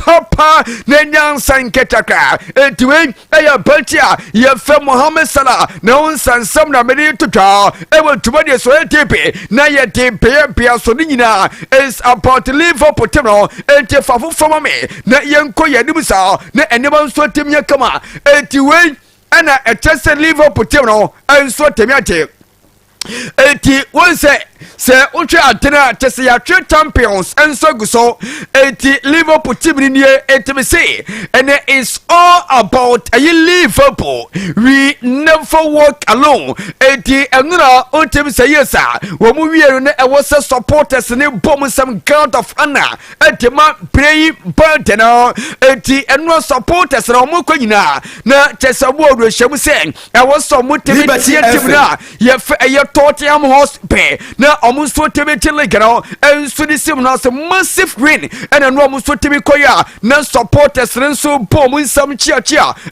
papa nenyan sanketaka etiwe eya bantia ye fe Mohammed Salah na unsansam na mede tutwa ewo tumade so etepe na ye tepe bia so nyina is about Liverpool temno ente fafo from me na yenko ye dibusa na enema so temya kama etiwe ana etese Liverpool temno enso temya eti wonse se uche atena tese ya three champions enso guso eti Liverpool team ni eti me say and it is all about a Liverpool. We never walk alone. Eti enura uche say yes wo mu wie no e was supporters ne bom some guard of honor eti ma pray burden eti enura supporters na mo kwanyina na tese bo odro hwem say e was some team na ye Tottenham Hotspur na almost so tebeti legano and so this massive win and almost so tebi koya na supporters so bom some chia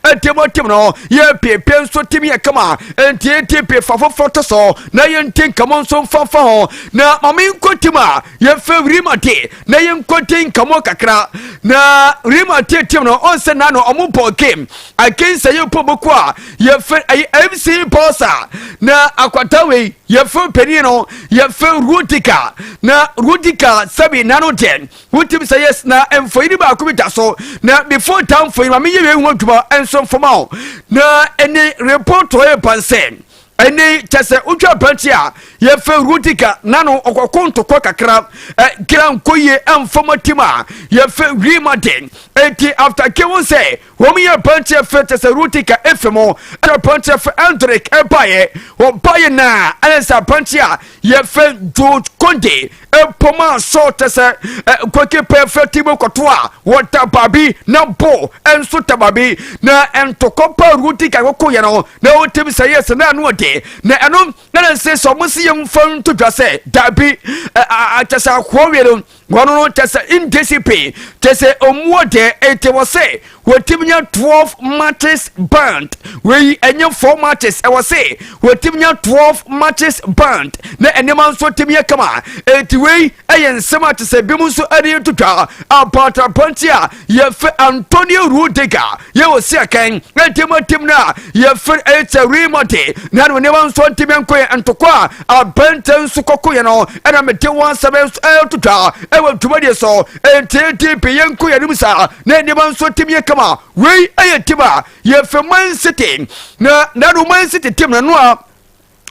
and team no ye pe so team ya kama and tepe fafo so na yen think come on so fafo na mami kotima ye favorite na yen kotin kamo kakra na rimate team no on se na no omo game against ye pobokwa ye FC Bossa na akwatawe ye fe penino ye fe Rudica na Rudica sabi nano 10 wutim say yes na emfoyini ba kubita so na before time for ma me ye hu aduma enso formal na any report to e pansen ene chese utwa pantia ye fe Rudica nano okokonto kwa kakra gran koye emfomatima ye fe Grimaden eti after kewon say wo me ye pantia fe chese Rudica efemo e pantia fe Andrik ebaye wo baye na ansa pantia ye fe George Conde poma so chese kweke perfect bo kotoa wota babi na bo enso tababi na entokopa Rudica kokoye no na wotim say yes na no na eno na say so mo si yem fon to dwase dabi atasa kwowelo wono tasa indiscipline tese omuode ete wo say wotimnya 12 matches banned we enye 4 matches e wo say wotimnya 12 matches banned na enema so timya kama eti we ayen sema tese bimu so ade tutwa apata pantia ye fe Antonio Rudiger ye wo se akan tim na ye fe ete remote na no ne wan so timya nkoye antokwa abenten su kokoye no na mete wan sabe tutwa e wo tumade so eti pe yenko ye nimsa na ne wan so timya kama we ayetiba ye fe Man City na no Man City team na no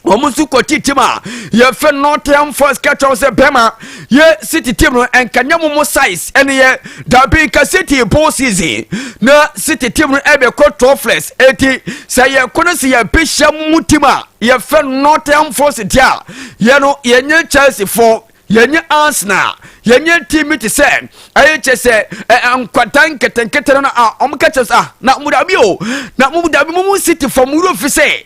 omusu ko titima ye fe Nottingham Forest catch se bema ye City team no enkanyamo mo size ene ye dabi ka City post season na City team no ebe ko trophless eti say ye kono se ye bisham mutima ye fe Nottingham Forest dia ye no ye nye Chelsea for yenye Arsenal yenye team ti se aye chese ankwatan ketenkete na omkachas na mudabio na mudabi mu City for mu office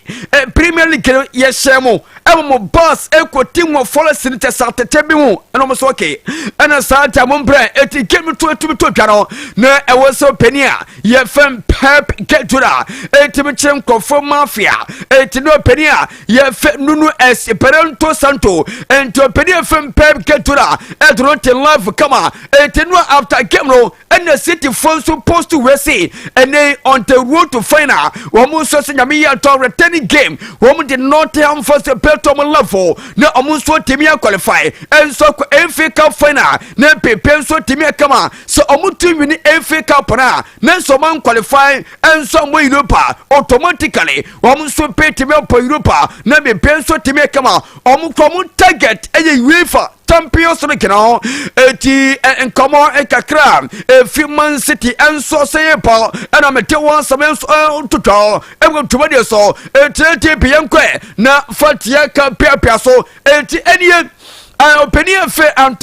Premier League ye shemo mo boss eko team of Forest ni tesatete bi mu eno mo so okay ena santa mo mpre eti game to twano na e wo so penia ye fem Pep Guardiola eti mi chem kofo mafia eti no penia ye fe Nuno Espirito Santo enti penia fem Pep Guardiola edro te live kama eti no after game no ena City for supposed to we say ene on the road to final wo mo so se nyame ya to returning game wo mo did not have for the Tom level na omunso timia qualify enso ko FA Cup final na pepe so timia kama so omutu win FA Cup na so man qualify enso mo Europa automatically omunso pe timia po Europa na pepe so timia kama omuko target eye UEFA Champions League no eti enkomo ekakra Man City enso say pa na mete wan seven total e tumade so eti piankwe na fatia ka pia so eti enie opinion fe ant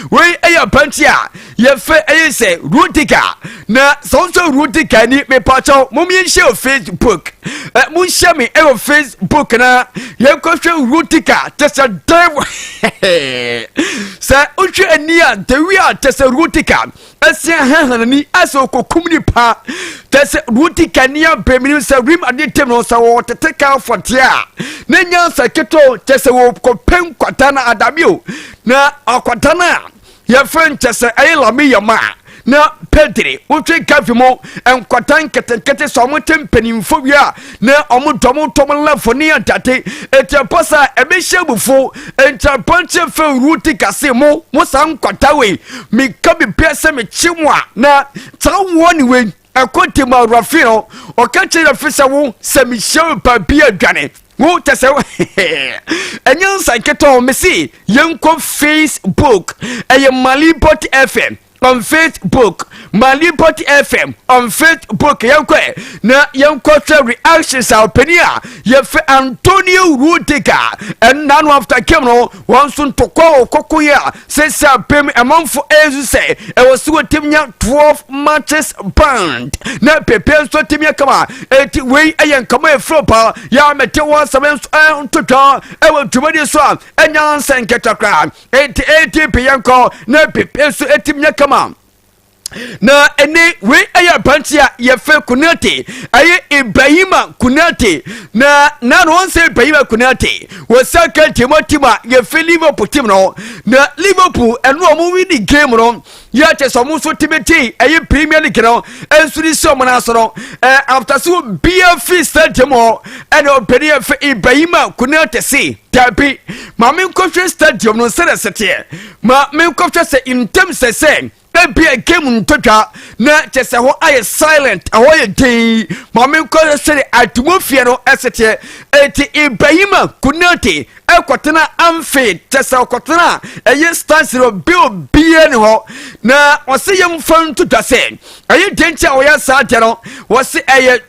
we eya pantia ye fe eye say Rudiger na so Rudiger ni me pacho mumye share Facebook mun share me e Facebook na ye ko hwe Rudiger tesa devil sa uchi ania de we are tesa Rudiger asia hanani aso kokumni pa tesa Rudiger nia bemini sa rim ade tem no sa wo teteka fotia na nya sa keto tesa wo ko pen kwatana adabio na akwatana ye friend tesa Ayala me yama na Pedri wotwe gavimo enkwatan ketenkete so mo tempanimfo wi a na omodomo lafoni atate etiaposa ebehye bufo entrapanche fe ruti kase mo san kwata we mi ka bi pese me chimwa na tawo ni we akonte ma rafino o ka chi rafisa wo se mi shew pa bia dwane wo tese enyan sanketo me si yenko Facebook Malipot FM on Facebook, Malipot FM on Facebook, Yanko reactions our penia, Yefe Antonio Rudica, and none after Kemo, one soon to call Kokuya, says Pim among for as say, I was to Timia 12 matches banned. Now prepare so Timia Kama, 80 way a come flopper, Yametewa Samens to draw, I will to ready swam, and Yan San Ketakra, 80 Pianco, no prepare so Timia Kama. Na ene we aya bantia ye fe kunati aye Ibrahima kunati na no say Ibrahima kunati wo saka Timotima ye fe Liverpool team no na Liverpool eno omo win game no ya che so mo so timeti aye Premier League no ensuri so mo na so no after so BF stadium and openi fe Ibrahima kunati see tabi ma me nkofre stadium no sere ma me nkofre se in terms say be a game ntotwa na chese ho aye silent aho ye dey mame ko se atmofia no esete eti Ibrahima kunati ekotena amfe chese okotena eye stance ro bie ne ho na wose yem fan ntotwa se aye dencha wo ya sa de no wose aye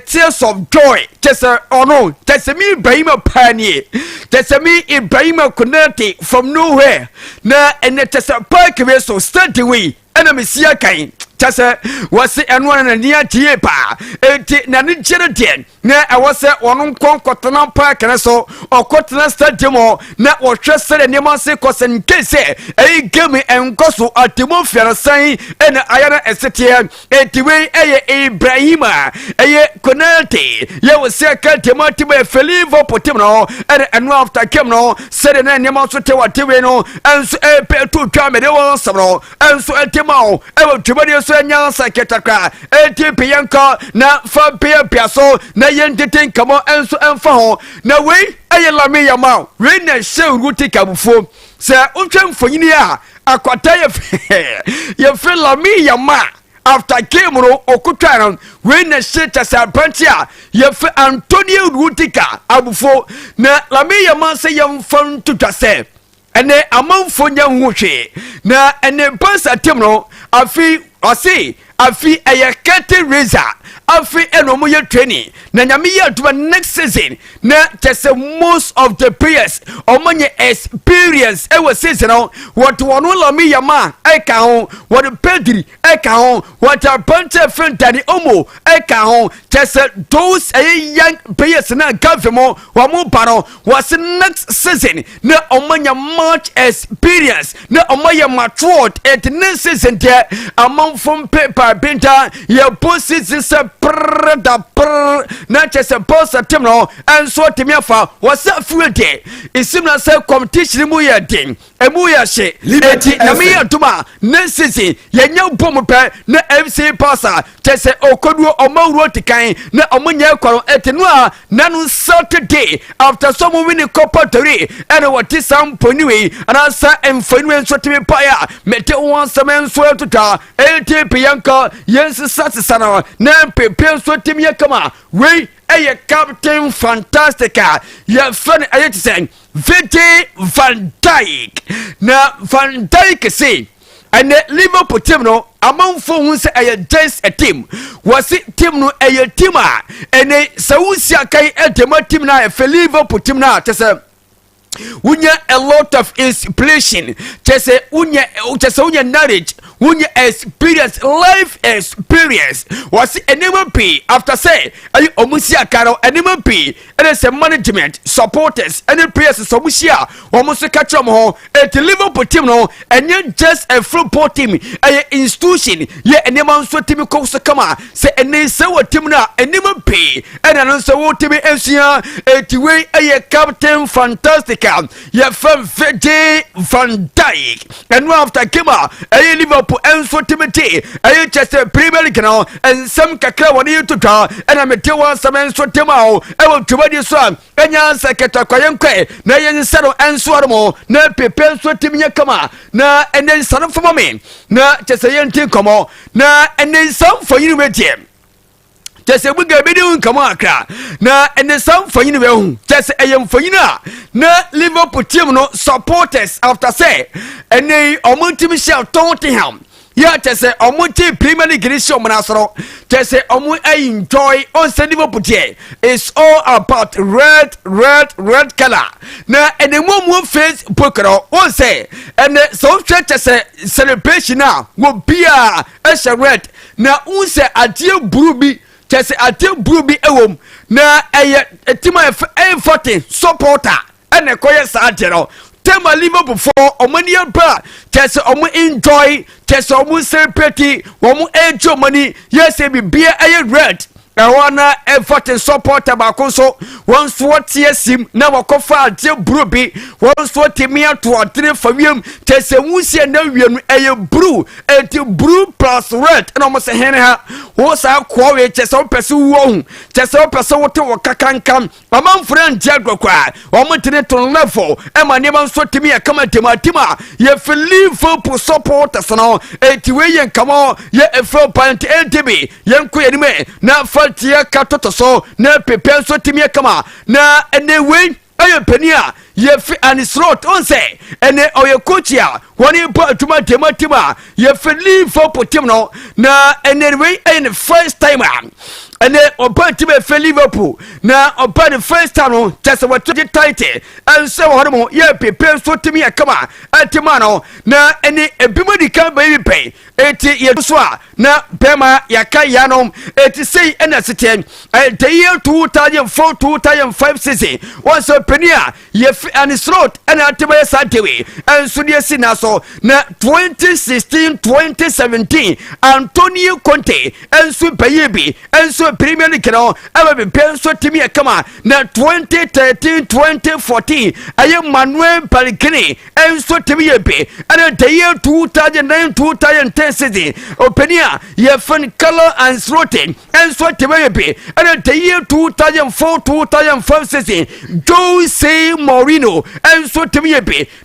tears of joy chese ono chese mi Ibrahima pani chese mi Ibrahima kunati from nowhere na ene chese park we so stand away enemy sia kan chase wase eno na nia tie pa enti na ne jere den na awose wono konkotena park na so okotena stadium na wo hwese ne mase kosen kese ei game enkoso atimofia na san ena ayana esetie etiwe eye Ibrahima eye konate ye wose ka timoti be felivo potim no eno after game no sere na ne maso te watewe no enso pe to twa me de won sabro enso etimao ewo twebade so anya saketakra etipe yanka na fa pia so na yenteten kamo enso emfa ho na we eye lame yama we na shew ruti kabufo se untwem fonyini a akwata ye fe lame yama after game ro okutwaran we na sheta sa pantia ye fe Antonio Rudica abufo na lame yama se yemfan tutwase ene amanfo nya hwehwe na ene bansa tim no afi ayakete razor afi enomo ye training na nyame ye to next season na tese most of the players omonye experience e was season no what one lami yama e ka ho what Pedri e ka ho what a bunch of Dani Omo e ka ho tese those young players na gavemo wa mo paro was next season na omonye much experience na omonye matured at next season there among from paper binta ye positions na chese boss atem no enso temiafa was fuede isim na say competition mu ye den emu ya hye eti na me atuma na sisi ye nya bom pe na FC pasa chese okoduo omawuro tikan na omunya kwaro eti no a na no Saturday after some win Copa del Rey and what is some poniwe and sa emfaniwe enso temi pa ya mete won semen so tuta eti pianka yes satisana na pepe so temi kama we eye captain fantastica ya fan ayet sen Vete Van Dijk na Van Dijk say and Liverpool team no amanfo hu say aye just a team was it team no aye team a and sawusia kai etema team na e Liverpool team na tese unya a lot of inspiration tese unya knowledge unya experience life experience was enema p after say ayi omusia karo enema p and is management supporters any players somusia omuso catch am ho et Liverpool team no and just a football team a institution ye enema nso team ko so kama say ene say what team na enema p and no so team ensia et we a captain fantastic America. Ye from Van Dijk. And after Kima, a Liverpool and so Timothy, a Chester Premier League and some Kakra one year to draw, and I'm a Tiwa some and so Timao. I will to your son, and yan Sakata Koyanque, Nayan Saddle and Swarmo, na Pepe so Timia Kama, na and then son of mommy, na Chesayan Tinkomo, na and then some for you with him. Just a bigger video come on, na and then some for you, just a young for you na Liverpool team no supporters after say, and they are Michelle Tottenham. Yeah, just say Omuti Premier League show Manasro. Just say Omu enjoy on Liverpool. It's all about red color. Now and the one face Pokero won't say, and the so just say celebration now will be a red. Now who say a deal Bruby. Just say a deal Bruby ewom. Now a team of A40 supporter and a quiet Sargento. Tell my Liverpool for money and bra. Just enjoy. Just celebrate. Enjoy money. Yes, it be beer and red. I wanna effort and support tobacco. So once what him now a coffee till Bruby. Once what me out to a drink for him. Just a wussy and a brew. Until brew plus red. And almost a henna. What's our quarry? Just all pursue one. Just all pursue what can come. A man friend Jago cry. Or maintain to level. And my neighbor so to me a comment to my tima. Ye feel Liverpool support us now. 80 and come on. Ye a 4.8 dB. Young queen me. Now Tia Katoto so na prepare so timia kama na ene win ayo penia ye fi anisrot on say ene oyo coachia woni po tuma tema ye fi leave for potim no na ene win in the first time and then open to be Liverpool now open the first time just what to title and so on ye prepare so timia kama atimano na ene everybody can baby pay 80 years na Bema Yaka Yanom 80 and that's 10 the year 2004 2005 season was a premier yef and his throat and Atibaya Santewe and Sudia Sinaso na 2016 2017 Antonio Conte and Superyebi and so Premier League ever been paying so to me a kama na 2013 2014 I am Manuel Pellegrini and so to me and the year 2009 2010 season Openia ye fun color and throating and so to me and the year 2004 2005 season Jose Mourinho and so to me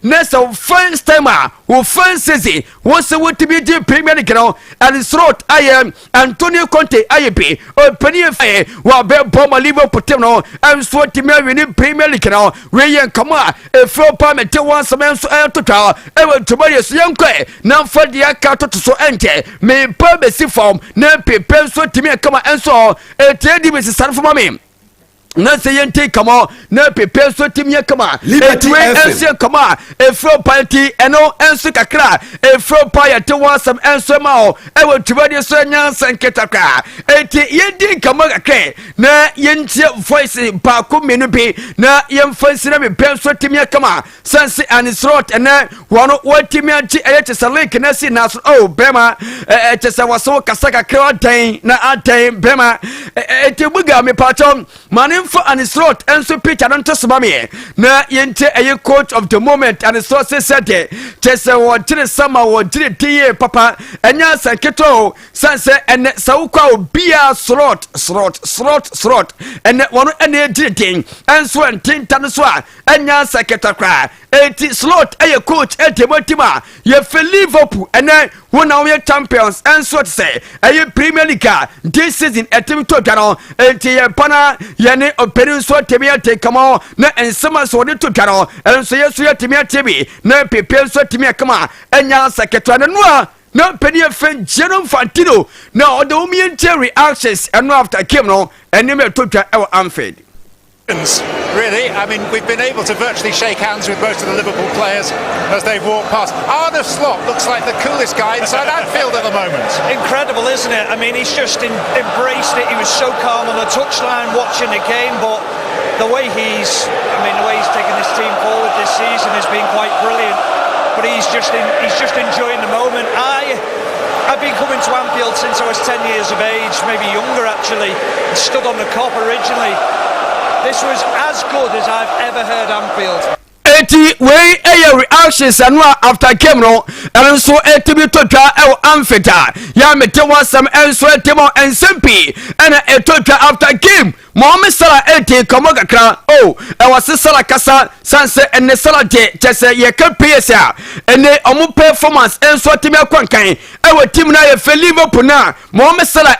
next first timer who first season was what to be the Premier League and throat I am Antonio Conte IB Openia Faye while Bomber Liverpool Potino and so to me winning Premier League now Rayan Kama a 4 pound and 1 some so to tower ever to buy a young quay now for the account to so enter may purpose form na prepare so to me come and so a trade with son for me na say take come on na prepare so to me come Liberty and come on a flow party and no answer kakra a flow pie to want some answer ma e will to buy so nyansa nketaka e di come akre na yentie voice pa ko menu bi na yemfansi na prepare so to me come sense and his throat and one what me anti e chesa link na si na so oh bema e chesa waso kasaka kra dan na adan bema e te buga me patom manim for and his throat and so pitch and to smami na yente a coach of the moment and his sources said chesa what did summer what did tie papa enya sanketo sanse and sauka obia slot and one and did and so and tintan so enya saketa kra 80 slot a coach at Timotima ye for Liverpool and then one of your champions and so to say a Premier League this season at Timito Gano and Tia Pana Yane or Peninsular Timia take come on na and summer so to Gano and so yes we are Timia Tibi na prepare so Timia Kama and Yan Saketa and no penny of General Fantino now the Umian reactions and after Kimno and never took our unfed. Really, I mean, we've been able to virtually shake hands with most of the Liverpool players as they've walked past. Arne Slot looks like the coolest guy inside Anfield at the moment. Incredible, isn't it? I mean, he's just embraced it. He was so calm on the touchline watching the game, but the way he's taken this team forward this season has been quite brilliant. But he's just enjoying the moment. I've been coming to Anfield since I was 10 years of age, maybe younger actually, and stood on the Kop originally. This was as good as I've ever heard Anfield. eti we reactions anwa after game no enso etibi totwa amfeta ya mete wasam enso etimo ensempi ena etotwa after game Mohamed Salah eti komo kakra was Salah kasa sanse ene Salah de chese ye ka PSA ene omu performance enso timi akwankan team na ye fe Liverpool na Mohamed Salah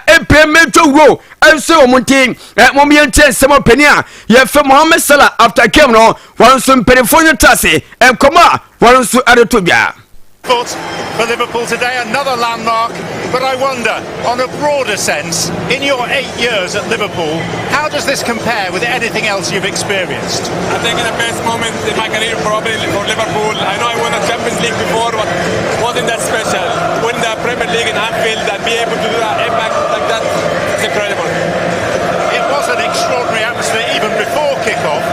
mejo wo enso omunti momiente semo penia ye fe Mohamed Salah after game no wanso mperifonyo tase enkoma wanso adotobia for Liverpool today, another landmark. But I wonder, on a broader sense, in your 8 years at Liverpool, how does this compare with anything else you've experienced? I think in the best moment in my career, probably for Liverpool. I know I won a Champions League before, but wasn't that special. Win the Premier League in Anfield and be able to do that impact like that, it's incredible. It was an extraordinary atmosphere even before kick-off.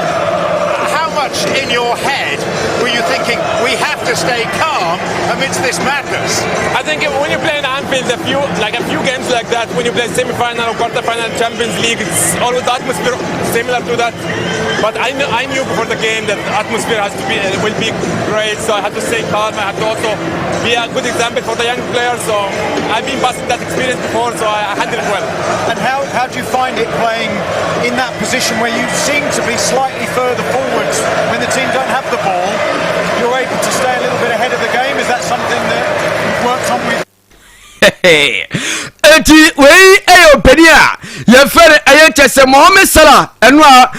How much in your head were you thinking, we have to stay calm amidst this madness? I think when you play in Anfield, a few games like that, when you play semi-final or quarter-final Champions League, it's always the atmosphere similar to that. But I knew before the game that the atmosphere will be great, so I had to stay calm. I had to also be a good example for the young players. So I've been past that experience before, so I handled it well. And how do you find it playing in that position where you seem to be slightly further forwards when the team don't have the ball? You're able to stay a little bit ahead of the game. Is that something that you've worked on with? Eti we openia ye fere ayechese Mohamed Salah enwa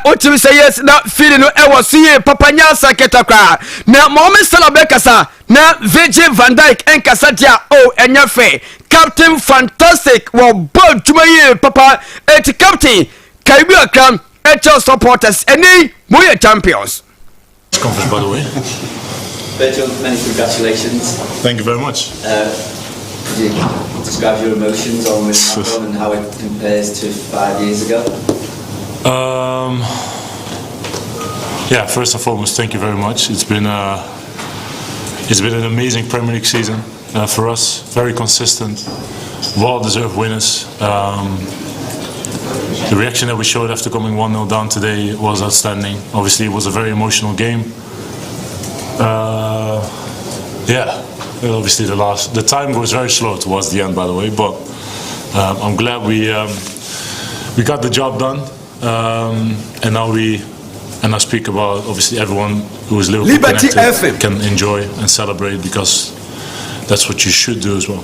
otimi say yes na feeling no siye papanya saketakra na Mohamed Salah bekasa na Virgil van Dijk enkasa dia enya fe captain fantastic wo ball tumaye papa eti captain Kaibu Akram echo supporters any moye champions conference by the way. Virgil, many congratulations. Thank you very much. Could you describe your emotions on this happened and how it compares to 5 years ago? Yeah, first and foremost, thank you very much. It's been an amazing Premier League season for us. Very consistent, well-deserved winners. The reaction that we showed after coming 1-0 down today was outstanding. Obviously, it was a very emotional game. Yeah. Obviously, the time goes very slow towards the end, by the way. But I'm glad we got the job done, and now I speak about obviously everyone who is Liverpool connected can enjoy and celebrate because that's what you should do as well.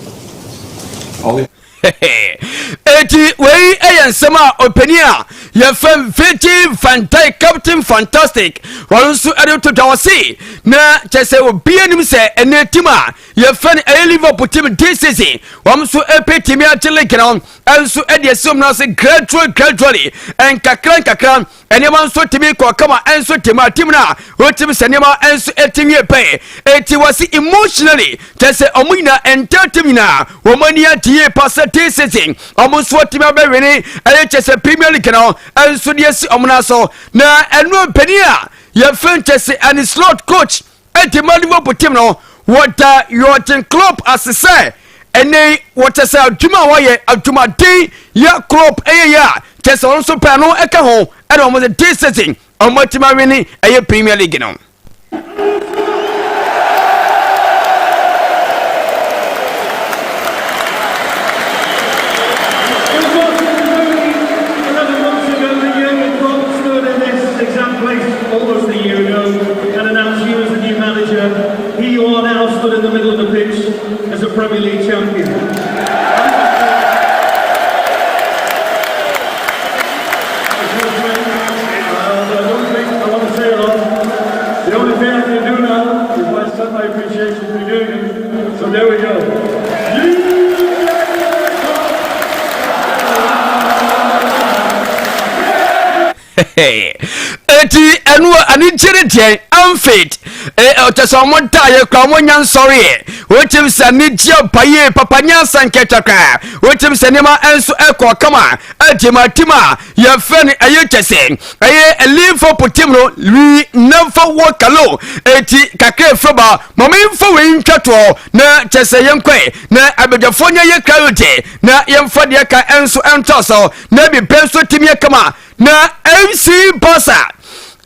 Eti we sema openia ye fam Virgil van Dijk captain fantastic wansu ade to dawasi na chese obi anim se enetima ye fan Liverpool team this season wamsu epetimi atele ground ansu ade asum na se gradually en kakran enema nso timi ko kama enso tema team na otim senema enso etimi epe eti wasi emotionally chese omina entertainment womani atie pass this season almost what team be winning chese Premier League no enso de si omna so na enu penia ye fantasy and slot coach eti Liverpool team no what your club as say ene what say aduma waye aduma din ya club ya chese onso pano eka ho and almost this season omotima winning Premier League no. He you are now stood in the middle of the pitch as a Premier League champion. I want to say a lot. The only thing I can do now is my son, my appreciation for doing it. So there we go. Eti enu ani chere tie unfit otesomo daye kwa monyan sorry wetim se ni je paye papanya sanketaka wetim se nema enso ekọ kama tima ye fen ayechese Liverpool team no we never walk alone eti kakre foba momemfo we ntwato na chese yenkwe na abejafonya ye krayote na yemfa de ka enso entoso na bi penso timie kama na MC Bossa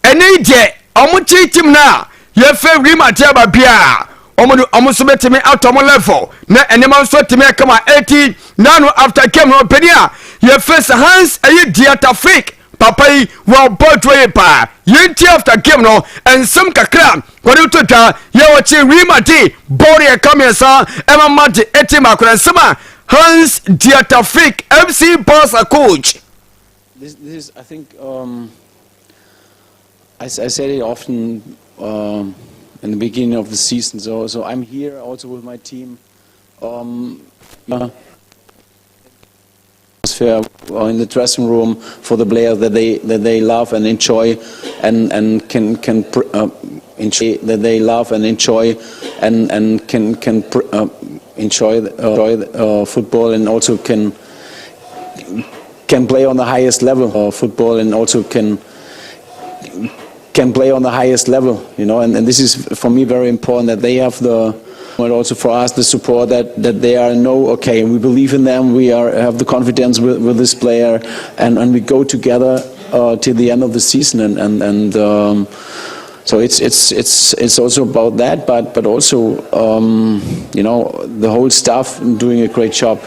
eni je omuchi team na ye fe rima tiaba bia omo so betime atomo level na enema so time kama 80 nano after game no penia ye face Hans ayi diata fake papa yi wa bodwe pa yenti after game no ensem kakra kwani to twa ye wachi rima di body e come yesa ema mate etima akora sema Hans diata fake MC boss a coach. This is, I think, I said it often in the beginning of the season. So I'm here also with my team. Atmosphere in the dressing room for the players that they love and enjoy and can enjoy that they love and enjoy and can enjoy football and also can play on the highest level football and also can play on the highest level, you know, and this is for me very important that they have but also for us the support that they are okay, we believe in them, we have the confidence with this player and we go together till the end of the season and so it's also about that, but also you know, the whole staff doing a great job.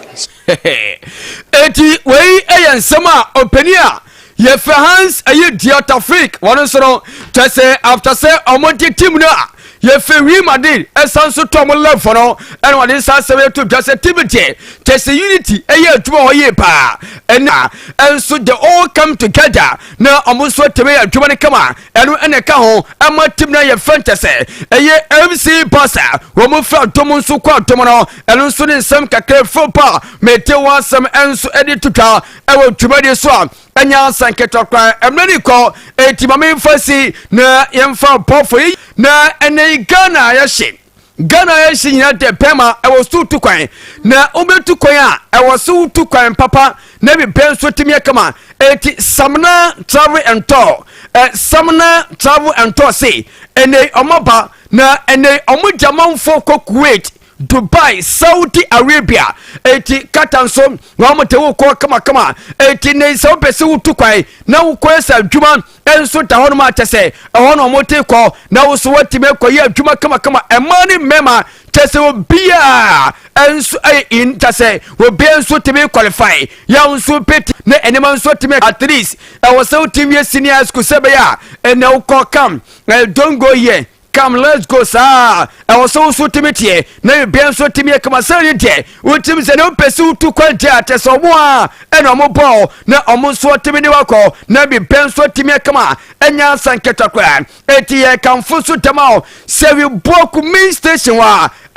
Eti wey ayen sama openia ye fe Hans ayi diata freak one so to say after say omonti team na ye fe wi madin esanso tom level no and one say say to just activity to say unity ayi aduma ho ye pa ena enso they all come together na omuso teme aduma ne kama eno ene ka ho ama team na ye fantasy ayi MC Pasa wo mo fa tom so kwa tom no eno so ne sam kakra football mete wasam enso edit to twa ewo tumade so anya sanketokwa emnani ko etimame fasi na yemfa pofo na ene Ghana ya shi nyina de pema ewo su tukwan na obetu kwan a ewo su tukwan papa na bi benso timie kama eti samna travel and tour say ene omoba na ene omujamanfo ko Kuwait Dubai, Saudi Arabia, eti katanso, wamote wuko kama, eti ne sa upese utukwai, na ukwesa juma, enso tahono matese, ahono mote ko, na usuwati meko ye juma kama, emani mema, tese ubia, enso in tase, ubia enso time qualify, ya unsu peti, ne enema enso time at least, wasa utimye senior skusebe ya, ene uko kam, don't go ye. Come, let's go, sir. I was so timid. No, be so timid. Come, sir. We Tim said, no, pursue to quality. So, one and a more ball. No, almost so timid. Wako, no, be ben so timid. Come on, and yan san ketakwan. Etia come full to tomorrow. Say, you broke main station.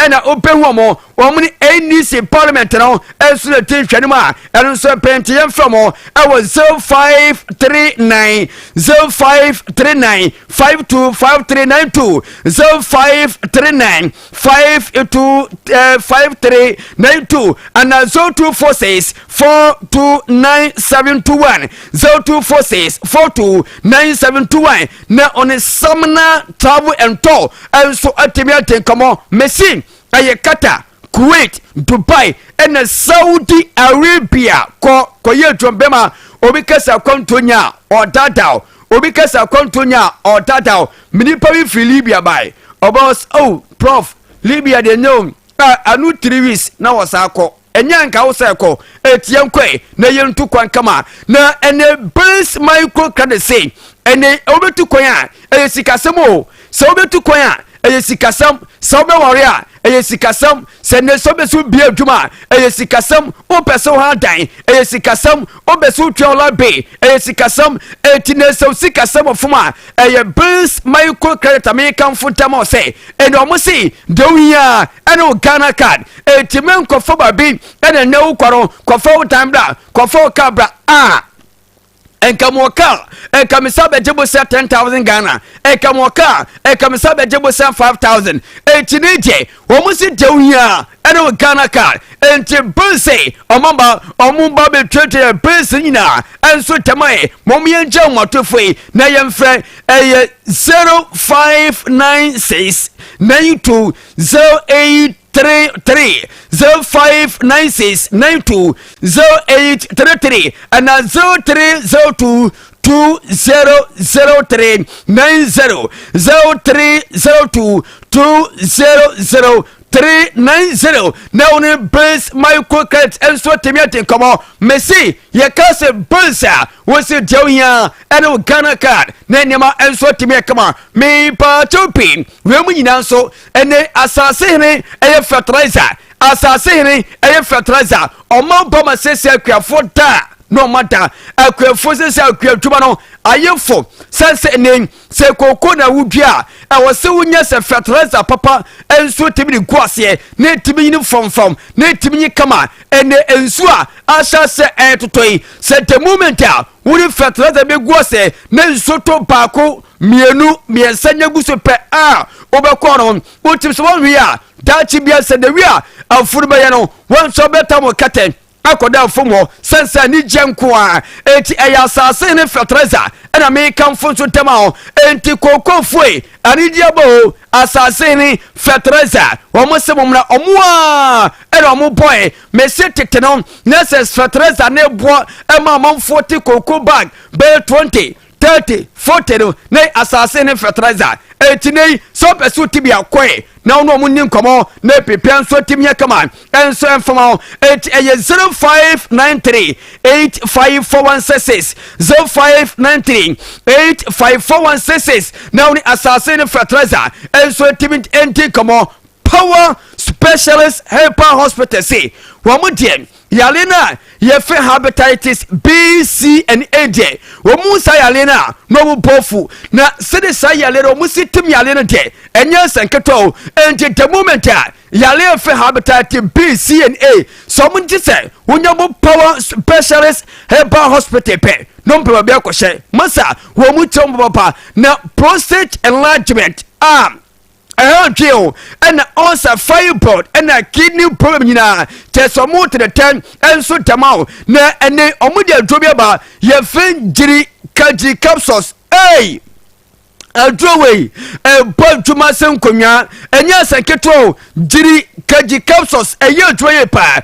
And I open one woman any parliament now as the team Chanima and so pentium from I was 0539 525392 0539 525392 and 0246 429721 0246 429721 now on a summoner travel and tour and so ultimately come on machine Ayakata, Kuwait, Dubai, and Saudi Arabia. Ko ye drumbema, obikasa kontonya or dadao, obikasa kontonya or dadao. Minipawi fi Libya by. Obos, oh, Prof, Libya de know. Anu 3 weeks na wasako. Enyanka usako, etiyankwe, na yentu kwa kama, na ene base microcredit say, ene obetu kwaya, sikasemo, so obetu kwaya. Eyesikasam sobe warrior eyesikasam sene sobe su bia dwuma eyesikasam opeso hadan eyesikasam obesu twala be eyesikasam etineso sikasam ofuma eye bills micro credit American futama say and omusi dowia eno Ghana card etimen kofo babi ene ne ukoro kofo time da kofo kabra Enkamoka, Enkamisabe Jibusa 10,000 Ghana, Enkamoka, Enkamisabe Jibusa 5,000, Echinije, Omusi Dewia, Eno Ghana card, Enti Bunse, Omumba be treated Bunsina, and so Tamae, Momian Jama to free, Nayam Fred, 0596 9208 33 0596 92 0833 and 0302 2003 90 0302 2003 390 now on Brace Michael Kret and so Timiatin come on Messi ye case Bursa was it Joya and Ghana card Nenema and so Timia come on me pa chopin Roman so and the assassin a fertilizer or more bomber says for that no matter a forces out Tubano ayefo sense name se koko na wudua e wo se wunya se fertilizer papa enso timi guase na timi uniform na timi kama ene enso a asha se etotoi se the moment a wuri fertilizer be guase na enso to baako mienu miensa nyaguso pe a obekọ no utim so wi a dachi bia se de wi a afuru be no won so beta mo katen akoda fomo sense ni jenko a enti ayasase ne fertilizer ena me kan fonso tema enti koko foi ani diabo asase ni fertilizer wo mo se momna omoa era mo boy me se tekeno necess fertilizer ne bo e ma man 40 koko bag be 20 30 40 no ne asase ne fertilizer etine so pesu tibia kwe na ono mu nim komo na pepian so timia kama enso enfama et 0593 854166 0593 854166 na oni asase ne fertilizer enso timi enti komo power specialist helper hospital say wa mu dem yalena yefe hepatitis B, C and A de wo musa yalena no bofu na sede sa yalena wo musitim yalena de enye sanketo enti the moment yale fe hepatitis B, C and A so mun ti say wonya bo power specialist herbal hospital pe no mpe ba akose masa wo mu tom papa na prostate enlargement drill and also fibroid and a kidney problem test or more to the 10 and so tamau na and then omudia drobia ye fin jiri kaji capsules draway boy to my son konya and yes and keto jiri kaji capsules ye draway pa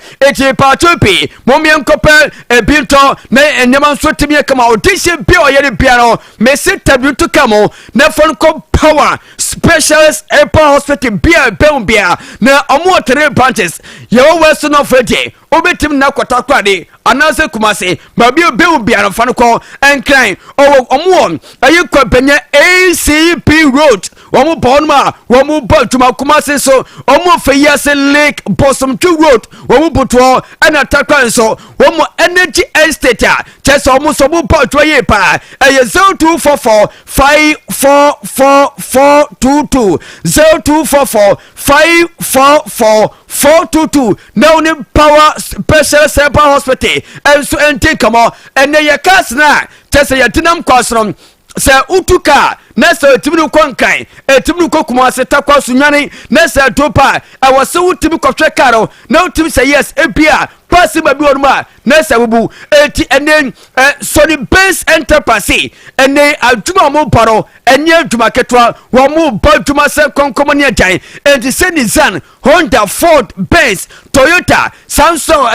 topi momian copper binto na and yaman so timia come out this be or yet piano may sit tabu to come na phone power specialist airport hospital bia bembia na omo 3 branches ye west no frede obetim na kotakwade anase kumase ba bia bembia no fan ko enkran omo ayekwa benya ACP road omo bonma omo baltuma kumase so omo feyase lake bosom 2 road omo boto ana takwan so omo energy estate chese omo so bo baltwa ye pa 0244 544422 0244 544 422 now ni power special center hospital and so enti come and your cast na chese yatinam kwasrom se utuka na se tibinu konkan tibinu kokuma se takwa sunyane na se topa awase utibi kotwe karo na utibi say yes ebia pasi babi onuma na se bubu eti enen Sony Base Enterprise ene aduma mo paro enye aduma ketwa wo mo baduma se konkomoni ajan enti se Nissan Honda Ford Benz Toyota Samsung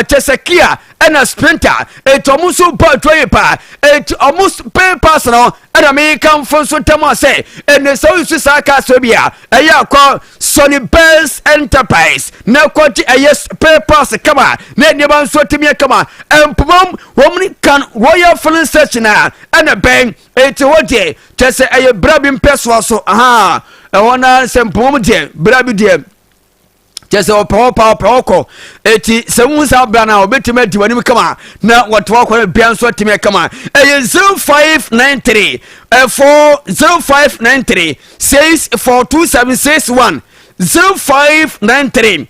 Kia ena Sprinter eti omuso badwa pa eti omus pay personal and American phone so tama say ene so you saka so bia eya ko Sony Base Enterprise na ko ti yes papers kama na ne ban so timia kama empom woman kan royal filling station and a bang eti wode tese eye brabi mpeso so e wona sempom de brabi de tese o pawko eti semunsa bana obetima diwani kama na watwa ko bian so timia kama eye 0593 0593 642761 0593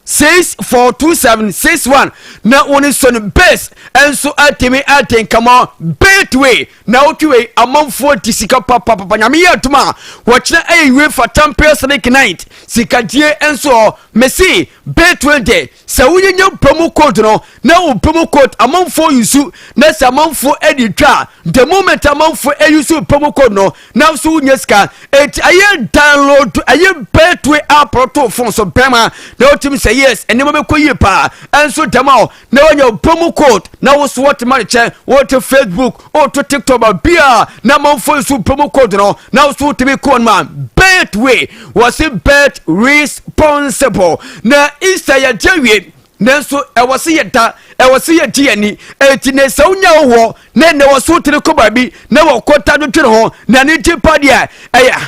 642761 na oni son best enso atemi aten kama betway na otwe amanfo disika papa nyame yatuma wochina ayiwe for Champions League night sikadie enso Messi betway de se wunye promo code no na wo promo code amanfo yusu na se amanfo editwa the moment amanfo yusu promo code no na so wunyeska et aye download aye betway app to phone so bema na otimi say yes enema be koyi pa enso dama na wanya promo code na wo so what money che wo to Facebook or to TikTok ba bia na manfo so promo code no na wo so to be code man Betway was it bet responsible na Easter ya jawie nanso ewose yeda ewose yedi ani eti ne sawnya wo na ne woso tire ko babi na wokota do twere ho na ne tipa dia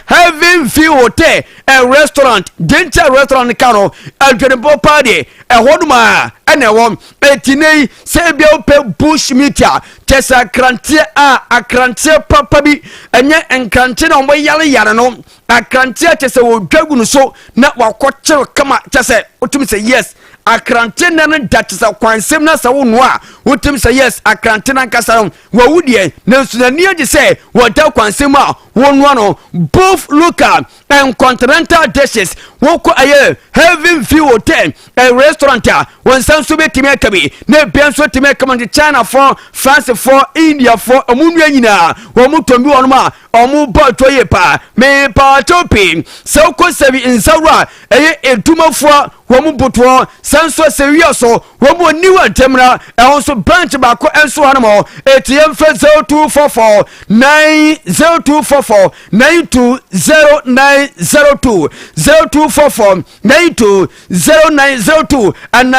Heaven View Hotel a restaurant dental restaurant kano adwenebo party ehoduma ene wo eti nei se bia ope bush media tesa krante akrante papa bi enye enkrante na ombo yare no akrante tesa wo dwagu no so na wakoche kama tesa otumi say yes akrante na datisa kwansem na sa wonu a wotim say yes akrante na nkasa wa wudie na sunani age say wada kwansem a wonu ano both local and continental dishes woko aye Heaven View Hotel a restaurant a won sanso betimi akabi na bianso timi akama de China for France for India for omunu anyina wo mutombi wonu ma omu boto ye pa me pa topi so ko sebi insawra eye edumafo wo mu boto sanso serious wo mu niwa temra also branch ba ko enso hanamo ATM 0244 90244 920902 0244 920902 and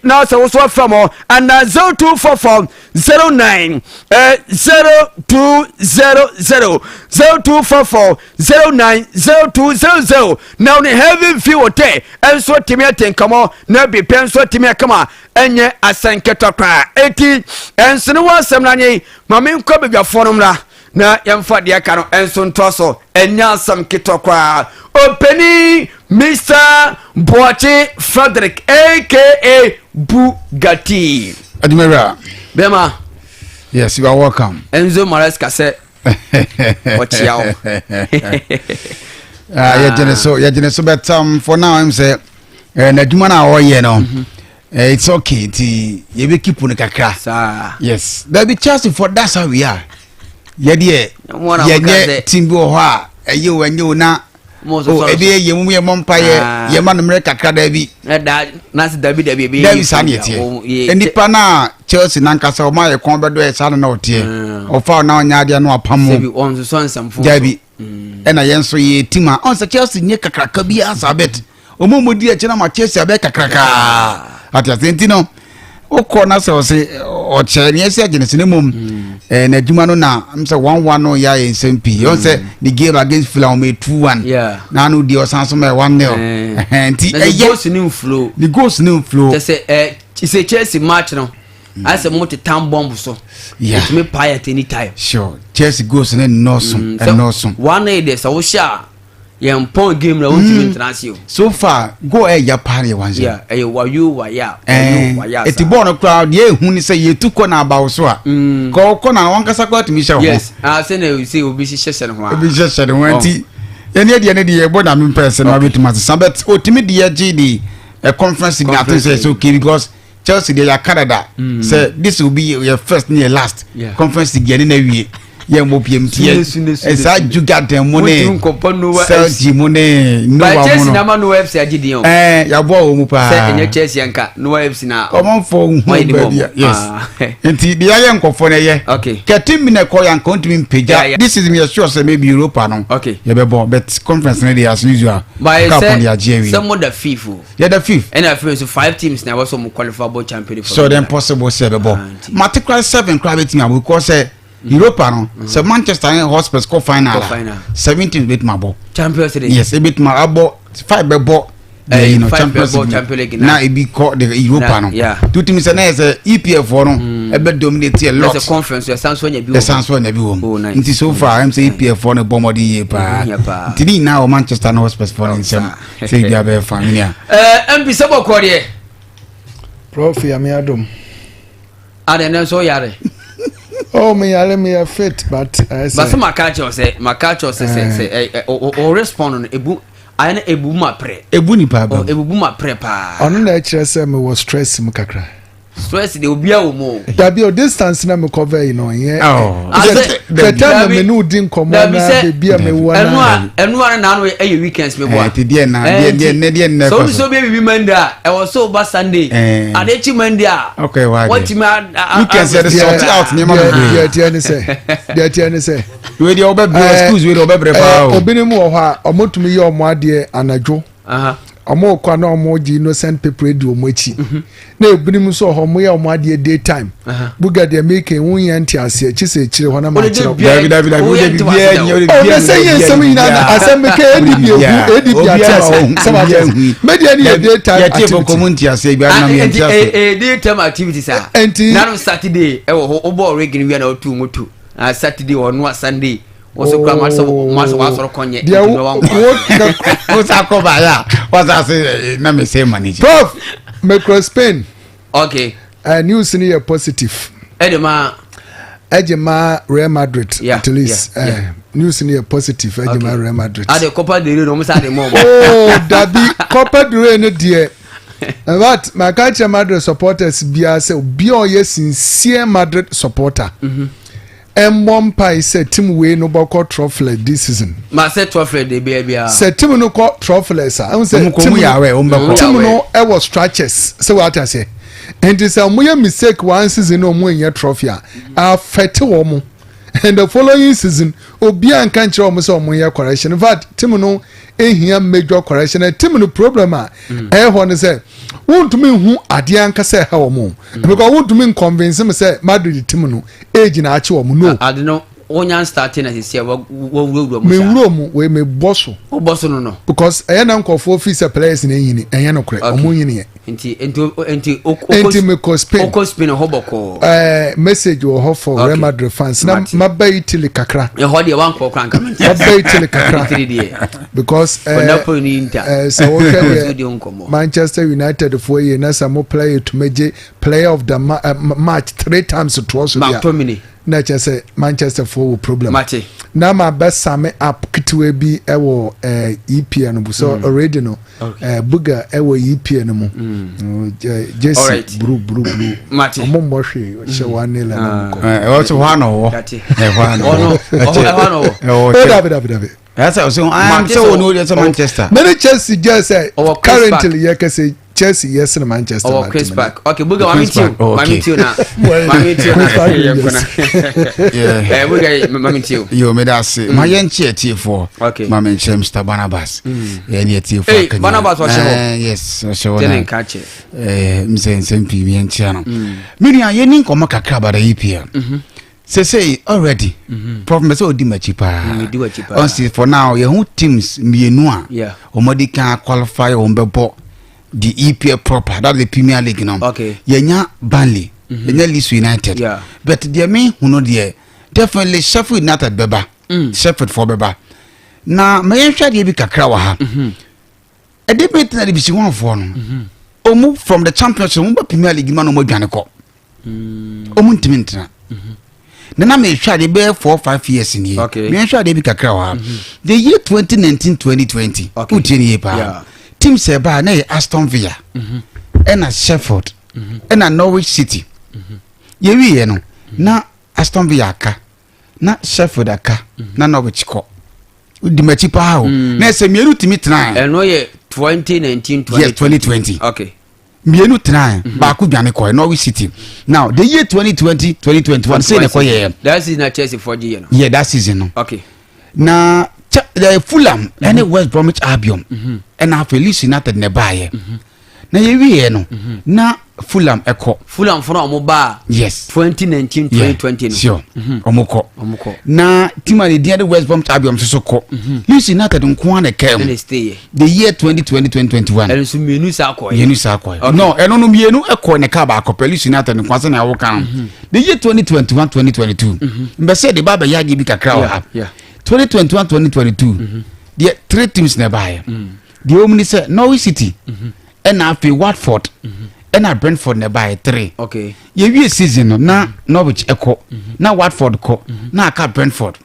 now so from and 0244 09 0200 0244 09 0200 now the Heaven View Hotel and so timi come na be penso timi kama enye asanketo kwa eti ensene wasem na nyi mame nkɔ bedwafo no mra na yemfa de aka no enso ntoso enya asam kitokwa openi Mr. Boache Frederick aka Bugatti Adimera Bema. Yes, you are welcome. Enzo Maresca said watch out. Yeah, but for now I'm say na djuma na wo ye no it's okay ti ye be keep on kakra. Yes, there be chance for that's how we are. Ye de ye team bi ho a eye wanyo na oh ebe ye mu ye mompa ye ma no mere kakra da bi na se dabi be dabi sanete enipa na Chelsea nankasa o ma ye kon bedo e sa na otie o fa na onya ade na apam sebi on so nsamfo dabi ena ye nso ye tima on se Chelsea nye kakraka bi asabet o mo modi e chena ma Chelsea abe kakraka ati sentino o ko na se o se o chere ye se agene sine mom na djuma no na am se 1-1 no ya ye SMP on se the game against Fulham 2-1 na no di o san so me 1-0 enti the goals new flow just say Chelsea match no I say mo te tam bomb so it me pay at any time sure Chelsea goes no some one day so sha yem pon game na ultimate international so far go ya party once awuah eti born crowd ye hu ni say ye tuko na ba so a ko na wan kasa ko atimi sha ho yes I say na we say obi sheshe no ho obi sheshe no anti ye de ye bo na me person na betima sabet otimi de ye gd a conference in that is okay because Chelsea they are Canada say this will be your first and your last conference again na wie ye mo PMT esa juga dem money sell money no wa Chelsea na ma no FC agidion ya bo o mu pa say enye Chelsea anka no FC na come for yes enti de ya nkofo na ye ketim mi na ko ya kontimi mpeja this is me sure say maybe Europa no ye be bo but conference na dey as usual cup on the Algeria some of the FIFA the fifth and I feel so 5 teams na was some qualify for champion so then possible say be bo particular 7 club team because say Europa no so Manchester Hotspur score final 17 bit mabo Champions League yes a bit mabo 5 be bo you know Champions League na e be called the Europa no two teams na say EPF no e be dominate a lot the conference the Sanso nya bi the Sanso nya bi wo nti so far I'm say EPF no bo modi ye pa nti na Manchester Hotspur for insem say dia be familiar MP sabo ko de Prof Yamiadom ade na so yare oh me are fit but I say but some makacho say o respond on ebu ayana ebu ma pre ebu ni pa ebu ma pre pa onu na kire say me was stress mu kakra stress de obia wo mo dabi o distance na me cover you know yeah the time me no din komo na baby me wona enu ara na no e weekends me boa ti die na die so be Monday e was so ba Sunday adechi Monday okay why what me weekends dey sort out ni ma dia tie say we dey obe schools we dey obe prepare obinimu wo ha omotumi ye omo ade anajo omo kwa na omo ji innocent people di omo echi na ebinimu so omo ye omo ade daytime buga dey make wunye nti ase echi se echire ho na ma chiro David o say yes some ina asem ke edibia ase sama media ni daytime activity community ase bia na me nti ase daytime activities na no Saturday e wo ho ball rig ni wi na otu motu Saturday or no Sunday also come maso wasoro konye no wan o sa ko ba ya was say na me say manage prof micro Spain okay news ni a positive Ejema Real Madrid at least news ni a positive Ejema Real Madrid the Copa del Rey no must say more dabi Copa del Rey no die but my country Madrid supporters bia say obi o ye sincere Madrid supporter Mbompa said team we no boko trophy this season. Ma say trophy de bia. Say team no ko trophy sa. I say team no e was stretches. So what I say. And this a mistake one season no mo nya trophy a fete wo mo. And the following season obi an kan kire wo so mo nya correction. In fact team no ehia major correction. And team no problem a ho ne say won't me hu ade anka say ha wo mo. Because won't me convince me say Madrid team no age na achi wo mo no. I don't know. Onyan starting as say wo me wuro mu we me bosso no because na nkofo officer players na yini no kure omo yini enti me ko Spain hoboko message wo ho for Real Madrid fans na maba Italy kakra e ho de wan ko kran kam maba Italy kakra because so Manchester United for ye na some player to meje player of the match 3 times to also na say Manchester for problem na ma best same up kitwe bi ewo EPN no so already no buga ewo EPN mu Jesse blue omo mo hwe she wane la na ko also hwano David that's so I am so no Manchester many Chelsea just say currently you can say Chelsea yes in Manchester Chris back okay buga mami tio na buga mami tio yo me da say my yenche tiefo mami chem Mr Barnabas ye tiefo Barnabas wa sheho yes sheho na kache msense mpi mi yenche no mini a ye nin komo kakra ba da EPL say already problem so di machipa on see for now your teams mienu a omodi kan qualify on bebo the EPL proper that the Premier League now yenya Burnley yenya Leeds United but the me who know there definitely Sheffield United beba Sheffield for beba na me hwa de bi kakra wa ha e dey bet na be si one for no omu from the championship omu Premier League man omu dwane ko omu ntimintina na me hwa de be 4-5 years ni me hwa de bi kakra wa the year 2019-2020 utini ye pa team seba na Aston Villa and Sheffield and Norwich City ye wi no na Aston Villa aka na Sheffield aka na Norwich ko di machi pa ho na se mienu timi tena no ye 2019-2020 yes 2020 okay mienu tena ba ku dwane ko Norwich City now the year 2020-2021 say ne ko ye that season na Chelsea 4G no yeah that season no okay na the Fulham and West Bromwich Albion and na Leeds United ne baye na ye wi no na Fulham eko Fulham for omo ba yes 2019-2020 no sure omoko na team of the West Bromwich Albion so ko Leeds United nko na kem the year 2020-2021 and so mienu sa ko no eno no mienu eko ne ka ba ko Leeds United nko asa na wo kan the year 2021-2022 mbese de baba ya bi kakra wa 2021-2022 the 3 teams nearby the omni say Norwich City and after Watford and Brentford nearby 3 okay ye wi season na Norwich eko na Watford ko na aka Brentford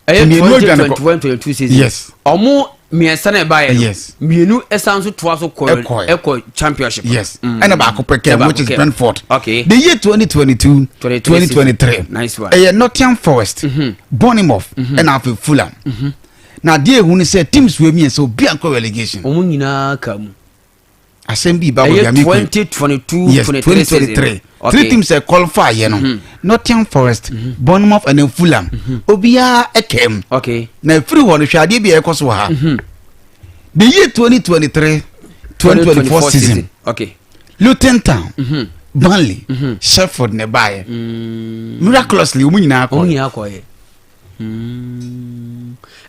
2021-2022 season yes omo miɛnsa na yes mienu esan so toa so kɔ championship yes and ba ko peke which is Brentford okay the year 2022 2023 nice one Nottingham Forest Bournemouth and after Fulham na dey hu ni say teams we mi so bi anko relegation omu nyina ka mu assembly ba bo ya mi 2022 2023 three teams qualify you know Nottingham Forest Bournemouth and then Fulham obia ekem okay na free one hwade bi ekoso ha the year 2023-2024 season okay Luton Town Burnley Sheffield ne bae miraculously omu nyina akọ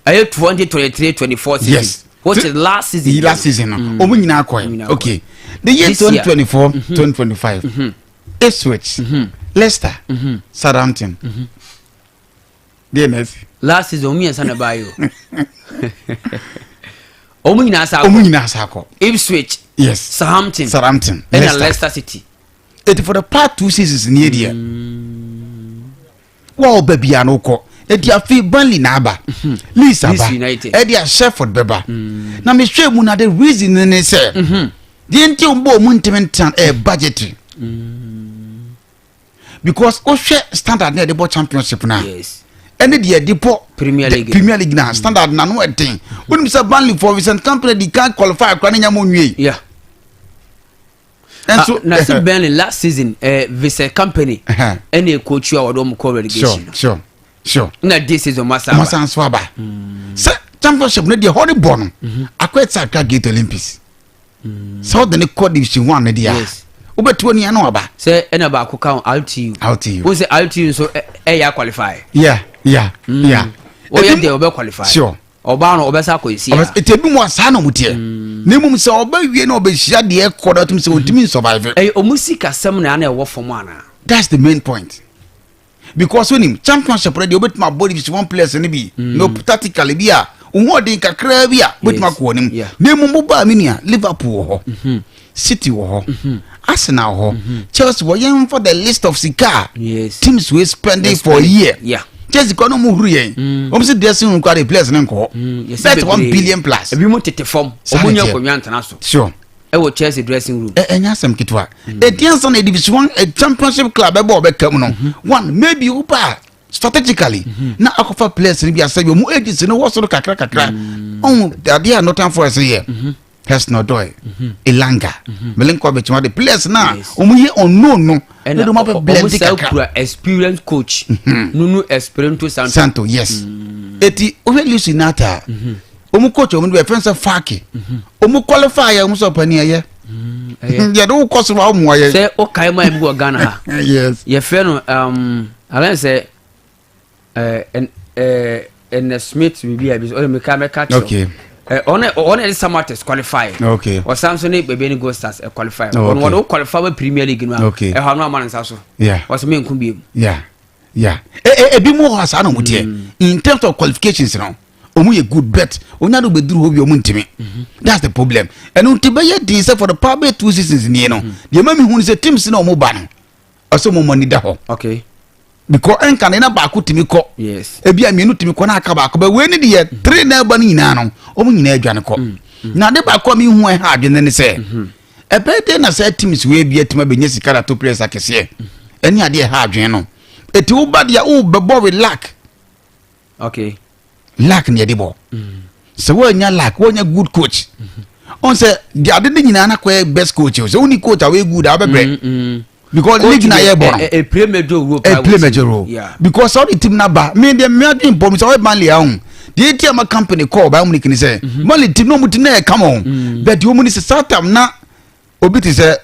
aye 2023-24 season yes what is last season omu nyina akọ okay the year 2024-2025 Ipswich Leicester Southampton DNS last season omu yensa na bae omu nyina asako Ipswich yes Southampton and Leicester City it for the past 2 seasons near there wow baby anoko edia fi Burnley na aba Leeds aba edia Sheffield beba na me hwe mu na the reason ne say the enti ombo mu ntmentan budgetary because o hwe standard na the ball championship na yes and the depo Premier League na standard na no etin when say Burnley for Vincent Company they can't qualify akwa na nyamo nwie yeah and so na say Burnley last season Vincent Company and a coach you award call relegation sure na this season masa so aba say championship na the holy born akwess aka gate Olympics so the code division 1 na dia yes obetu ni anu aba say ena ba ko count RTU who say RTU so ya qualify yeah o ye dey obe qualify sure oba no obesa ko isi etebi mu asa no mutie nemum se oba wie na obehia de ekoda tum se ontimi survive omusika sem na na ewo form ana that's the main point because when him championship ready obetuma body is one place ni bi no tactically bia unhodin kakra bia obetuma ko nim nemum ba minia Liverpool ho City ho Arsenal ho Chelsea wo yen for the list of sika teams we spending for a year Chelsea kono mu huru yen say dressing require the players nko that's 1 billion plus ebi mo tete form omunya konwa ntana so sure e wo Chelsea dressing room enya sam kitwa e dianso na division 1 a championship club e bo be kam no one maybe upa strategically na akofa players ni bi asabi mu agency no wo so kakra on they are not time for us here has no doy Elanga melenko betuma the players na omuye unknown no and do ma blend kakra experienced coach nunu Esperanto Santo yes eti oveli nata omu coach omu be fence fake omu qualify omu so pani ye ya do course wa omu ye say o kai ma mbu Ghana ha yes ye fe no alan say and Smith will be a bit or me catch okay on the Samates qualify okay or Samson baby go stars qualify on what qualify with Premier League no okay e ha no man nsaso yeah was me nkum bi yeah e bi mo hasa no mutie in terms of qualifications no omu ye good bet onya do beduru hobi omu ntimi that's the problem and untibe ye din say for the past 2 seasons ni no the mami hu ni say teams na omu ba no aso mo money da ho okay because enka na ba ko timi ko yes ebi amienu timi ko na aka ba ko ba we ni de 3 na ba ni na no omu nyina adwane ko na de ba ko mi hu e ha adwane ne say e be na say teams we bi atima be nyesika da to players akese eni ade ha adwane no eti wo ba dia wo be bo with lack okay lack ni ade bo so wo nya lack wo nya good coach on say dia de nyina na ko best coach so uni coach awe good abebre because league na ye born a play major role yeah because all the team na ba me dem me adin pom so Manley ahun the ATM company call by Munich ni say Manley team no muti na come on but you muni say Satam na obi ti say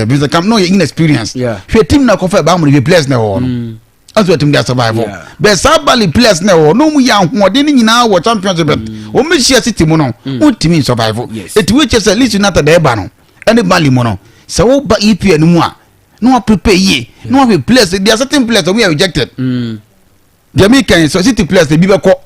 business camp no inexperience hwe team na ko fa ba Munich players na ho no as we team dey survive but Sabali players na ho no mu ya hoden nyina wo championship o me share city mu no o team survive it which is at least United dey ba no any Manley mu no so wo ba EPL mu a no prepare ye no have place there are certain players we are rejected the Americans so city players they be ko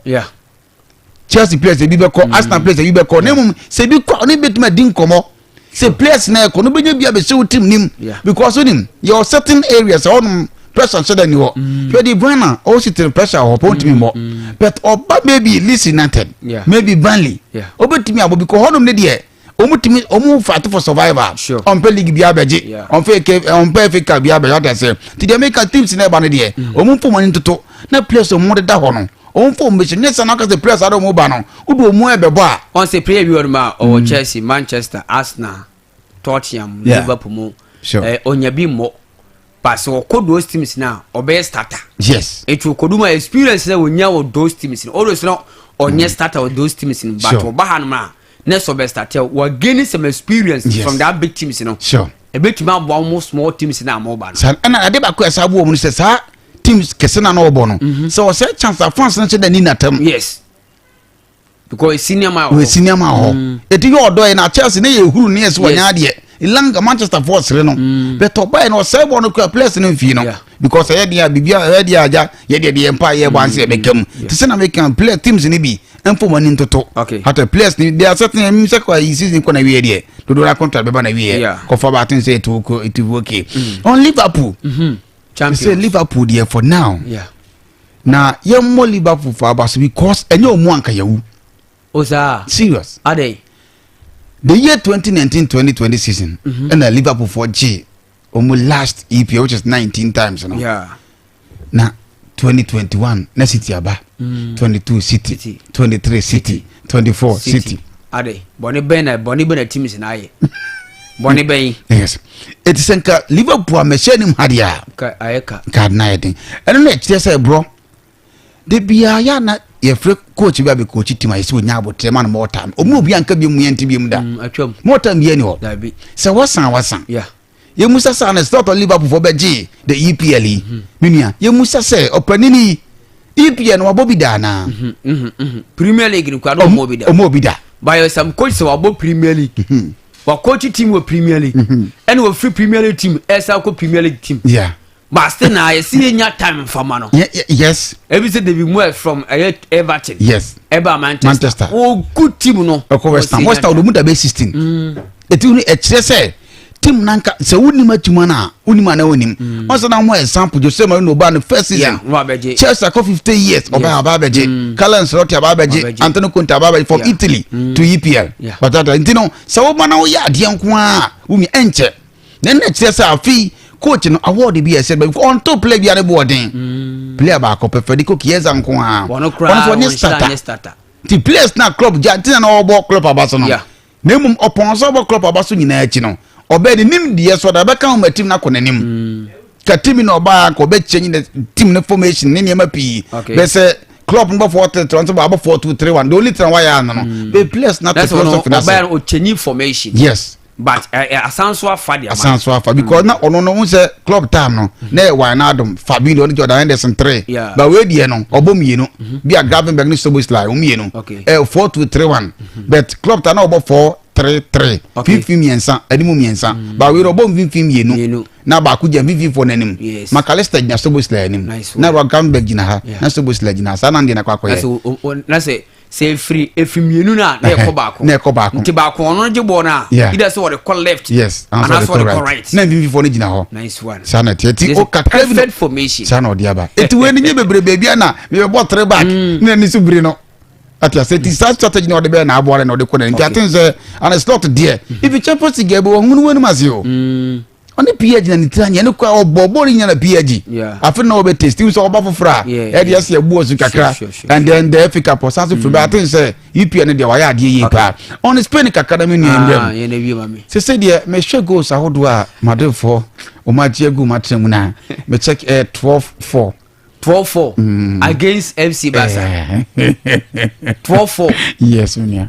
Chelsea players they be ko Arsenal players they be ko name say be ko ni betuma din komo say players na ko no be bia be show team nim because on him your certain areas on pressure so then you the Brana also to pressure or point me more but oba maybe Leeds United maybe Burnley obetimi abo because honum ne de omutimi omu fight for survival on pe league bia beje on pe Africa bia beje that say to the American teams na ba ne de omu fo money toto na players omu de da ho no omu fo mission yes na ka the players ado mu ba no udo omu ebebo a on say player bi ma or Chelsea, Manchester, Arsenal, Tottenham, Liverpool mo onya bi mo pass or code those teams now or be starter. Yes. It will could my experience when you those teams in always not or near starter with those teams in but Bahanma next or best starter we're gaining some experience from that big teams, you know. Sure. A bit more almost small teams in our mobile. And I did back as I woman says, teams Kesena no bono. So I said chance of France and the Nina term. Yes. Because senior ma it your door in our Chelsea who near one idea. Ilanga Manchester Force no but to buy no say one to place in fino because I dia bibia aja ye the empire once BECHEM to say na make play teams ni bi enfo money toto at a place they are certain music kwa season kwa na we there to do contract be na we ko for ba tin say it okay on Liverpool champion say Liverpool there for now na ye mo Liverpool for about because enye omu anka yawu oza serious ade the year 2019-2020 season and Liverpool for G almost last EPL which is 19 times you know? Now 2021 na City aba 22 City 23 City 24 City ade boni bena teams na aye boni ben yes it is enka Liverpool machine him hadia ayeka card na yedin and no che say bro de bia ya na ye free coach bi coach team ay so nya abotre man more time omu bi anka bi mu yenti bi mu da atwam more time ye ni ho so wasan ye musa sa na start Liverpool for beji the EPL minia ye musa say opanini EPL no abobi da na Premier League ni kwa no omobi da by some coach so abo Premier League wa coach team wa Premier League and wa free Premier League team esa ko Premier League team but still now I see nya time for mano yes every say they be move from Everton Eba Manchester oh good team no West Ham do mu da be 16 etu ni say team nanka se woni matuma na woni ma na wonim once na mo example Jose Mourinho ba no first season Chelsea for 50 years oba beje Ancelloti aba beje Antonio Conte aba beje from Italy to EPL but that you se wo ma na wo ya de nko a wumi enche then say afi coach no award be said but on top play be boarding player ba ko prefer ko kieza nko a one for starter the players na club jantina na obo club abaso no na mum opon so obo club abaso nyina achi no obedi nim die so da beka hom team na konanim ka team no ba ko be change the team no formation ne niam pi be say club number 4 Toronto ba 4-2-3-1 the only thing why no be players na to oba o change formation but asanso afa because na ono no say club time no na why na Adam Fabinho ni Jordan Henderson 3 but we die no obomienu bi a Gravenberch ni Soboslai omienu 4-2-3-1 but club time na obo 4-3-3 fifi miensa animu miensa but we obo fifi mienu na ba ku jam fifi for nanim McAllister na Soboslai anim na Gravenberch gina ha na Soboslai gina sa na ndi na kwakọ na say free efimienu na ekọ baako nti baako ono je bo na ida say what they call left and that's what they call right na vivi for gina ho nice one sana tieti o kakra perfect formation sana odiaba eti we ni bebre bebia na me bo 3 back na ni subiri no atia say ti strategy na ode be na abo na ode ko na nti atin say and slot there if you Champions League bo hunu wenu mazio oni PhD na nitranya ne kwa obobori nya na PhD afi na obe test so oba fofra e dey say ebu osu kakra and then the Africa for sanso free but I think say EPL ne dey wa ya de ye pa on Spain academy ni ndem ye na wi mami se dey me hwe goals ahodo a madefo o ma je gu matrem na me check 12-4 against FC Barca 12-4 yes unia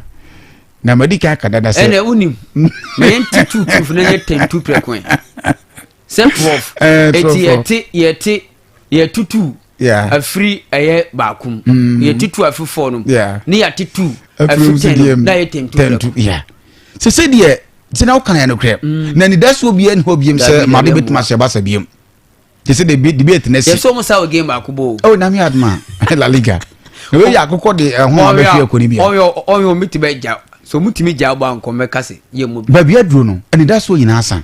na madika kadada se ene unim me 22 na 10-2 prekwen se 12 ye tutu afri aye bakum ye tutu afifo no ni ya tutu afri na ye 10-2 se dey tina o kan ya no kre na ni daso obi en ho biem se made betima se basa biem se dey debate na se ye so mo sa o game bakubo na mi adma La Liga we ya akoko de ho abefia ko ni bia oyo mitibe ja so mutimi ja gba nko meka se ye mo ba bia duro no ani da so yina asan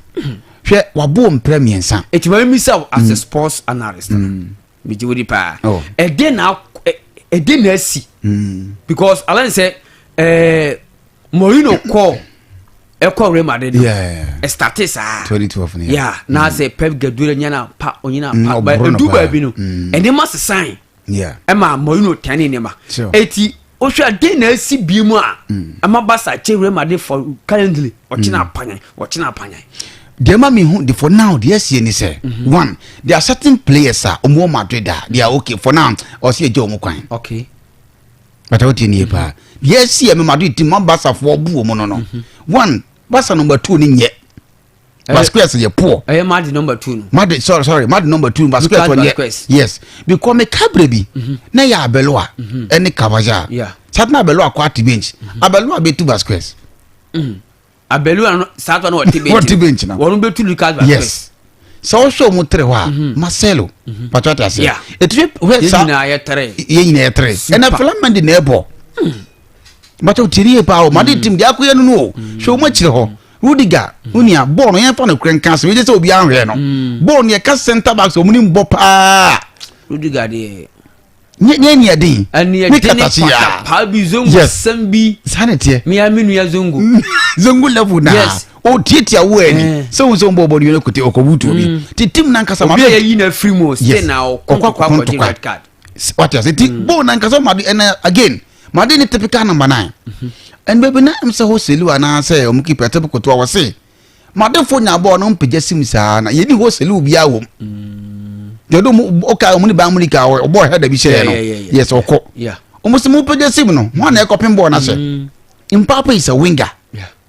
hwe wabo mpremiensa etima misa as a sports analyst me jiwodi pa e dey na asi because Alan say Mourinho call Real Madrid started 2012 yeah na say Pep Guardiola nyana pa onyina pa ba do ba bi no and they must sign Emma Mourinho tani ne ma eti ohwa dey na asi bi mu a ama Barca che Real Madrid for currently ochina apanya the mami who the for now the SC ni say one there are certain players omo Madrid they are okay for now or see eje omo kwan okay but what you need pa yes see me Madrid team Barca for bu omo no one Barca number 2 ni nye Vasquez ye poor Madrid number 2 no Madrid sorry Madrid number 2 Vasquez one yes because me Cabrebi na ya Abeloa any Cavaja Satna Abeloa kwati bench Abeloa be 2 Vasquez Abeloa Satna what bench na wonu be 2 Lucas Vasquez yes so show mo 3 wa Marcelo patata say e trip where sa na ye 3 ye na ye 3 and Flamand na ebo but o tiri pa o Madrid team dia koye no show mo chire ho Rudiger unia ball no yen fa no kren cancel we just obi anhwe no ball no ye ka center back so muni mbo pa Rudiger de nye din ani ye din pa bi zongo sambi sanete me aminu ya zongo zongo level na o titia wo ani so mbo body no kote okobutu obi ti team na nkasa ma ye yi na free mo stay na okwa red card what you say ti ball na nkasa ma again Madini typical number 9 and baby na am say hoselu ana say o keep a typical to our say Madin for nya ball no mpege sim sa na ye ni hoselu bia wo de do o ka o ni ba mulika o boy head bi share no yes oko o mo simu pege sim no ho na e copy ball na say Mbappe is a winger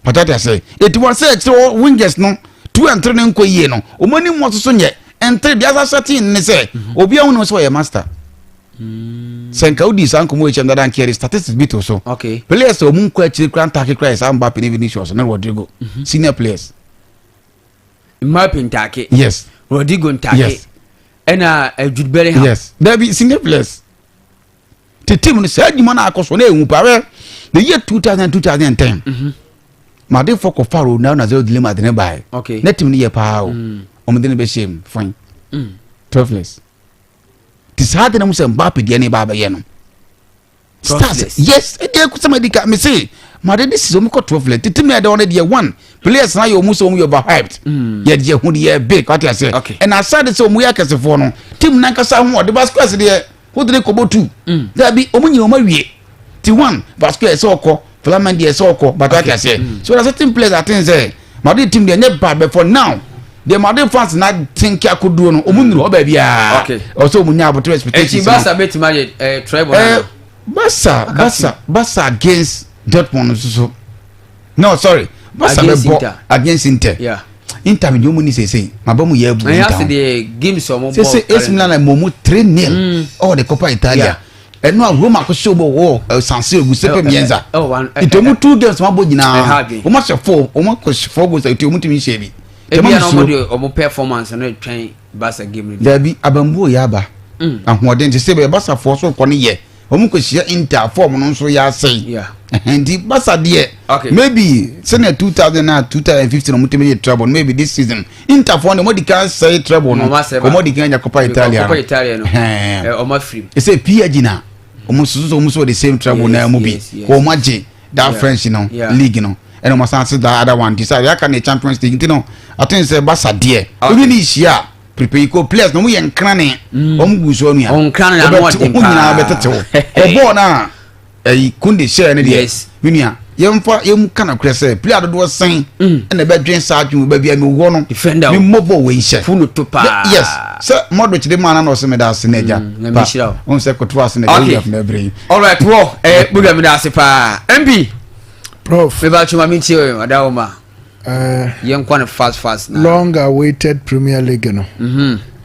but that I say it was say wingers no 2 and 3 nko yie no o mani mo so nye and 3 bia sa certain ni say obi a no so ye master Senka udi san komo eche ndada nkere statistics bit also. Okay. Players o mun kwa chiri kran take cry san Mbappe ni Vinicius na Rodrigo. Senior players. Mbappe ntake. Yes. Rodrigo ntake. Yes. Ena Jude Bellingham. Yes. There be senior players. The team ni say jima na akoso na ehun pa the year 2010. Made for ko faro na 0 dilemma de ne bai. Okay. Na team ni ye pa o. O mo de ne be shame fine. 12 years. This hard na musa Mbappe de ne baba ye no stars yes e dey kusama dika me say made this is o me ko 12 let team ya dey on dey one players na yo musa o mu over hyped ye dey hu dey big what you say and aside so mu ya kesefo no team na nkasa hu the Vasquez dey who dey kobo 2 there be o mu nyi o ma wie ti 1 Vasquez so ko Flamand dey so ko but what you say so there certain players that things say made team dey ne bad for now the Madrid fans na think akudu no omunuru oba bia also omunya aboto expectations Barca bet married treble Barca against Dortmund so no sorry Barca against Inter Inter me omuni say mabamu ye bu Inter yes the game so mo say AC Milan momu 3-0 oh the Coppa Italia and no Roma ko show bo San Siro Giuseppe Meazza itomu 2 games mabo nyina o ma 4 o ma ko 4 goals itomu timi shebi Ebia no body omo performance no twen Barca game there be abambu yaba ahoden se be Barca for so ko ne ye omo ko hia Inter form no so ya sei and the Barca there maybe senior 2015 no muteme trouble maybe this season Inter for no modi can say trouble no omo di kan ya Coppa Italia no omo free e say PSG na omo so the same trouble na mo bi ko maje that French no league no and almost answer the other one decide ya can the Champions League you know I think say Barca there we need share prepare ko players no we enkrane omguso no ya onkrane na no dem pa betete o na kunde share ne there minia yem kana krese player do sen na be dwen sa adwun ba bia me wo no defender me mobo we share full to pa yes so Modric de man na o se me da se neja pa on se ko to ase na na bring all right bro buga me da se pa MB Prof. We about to meet you, Adama. Young one fast now. Long awaited Premier League, no.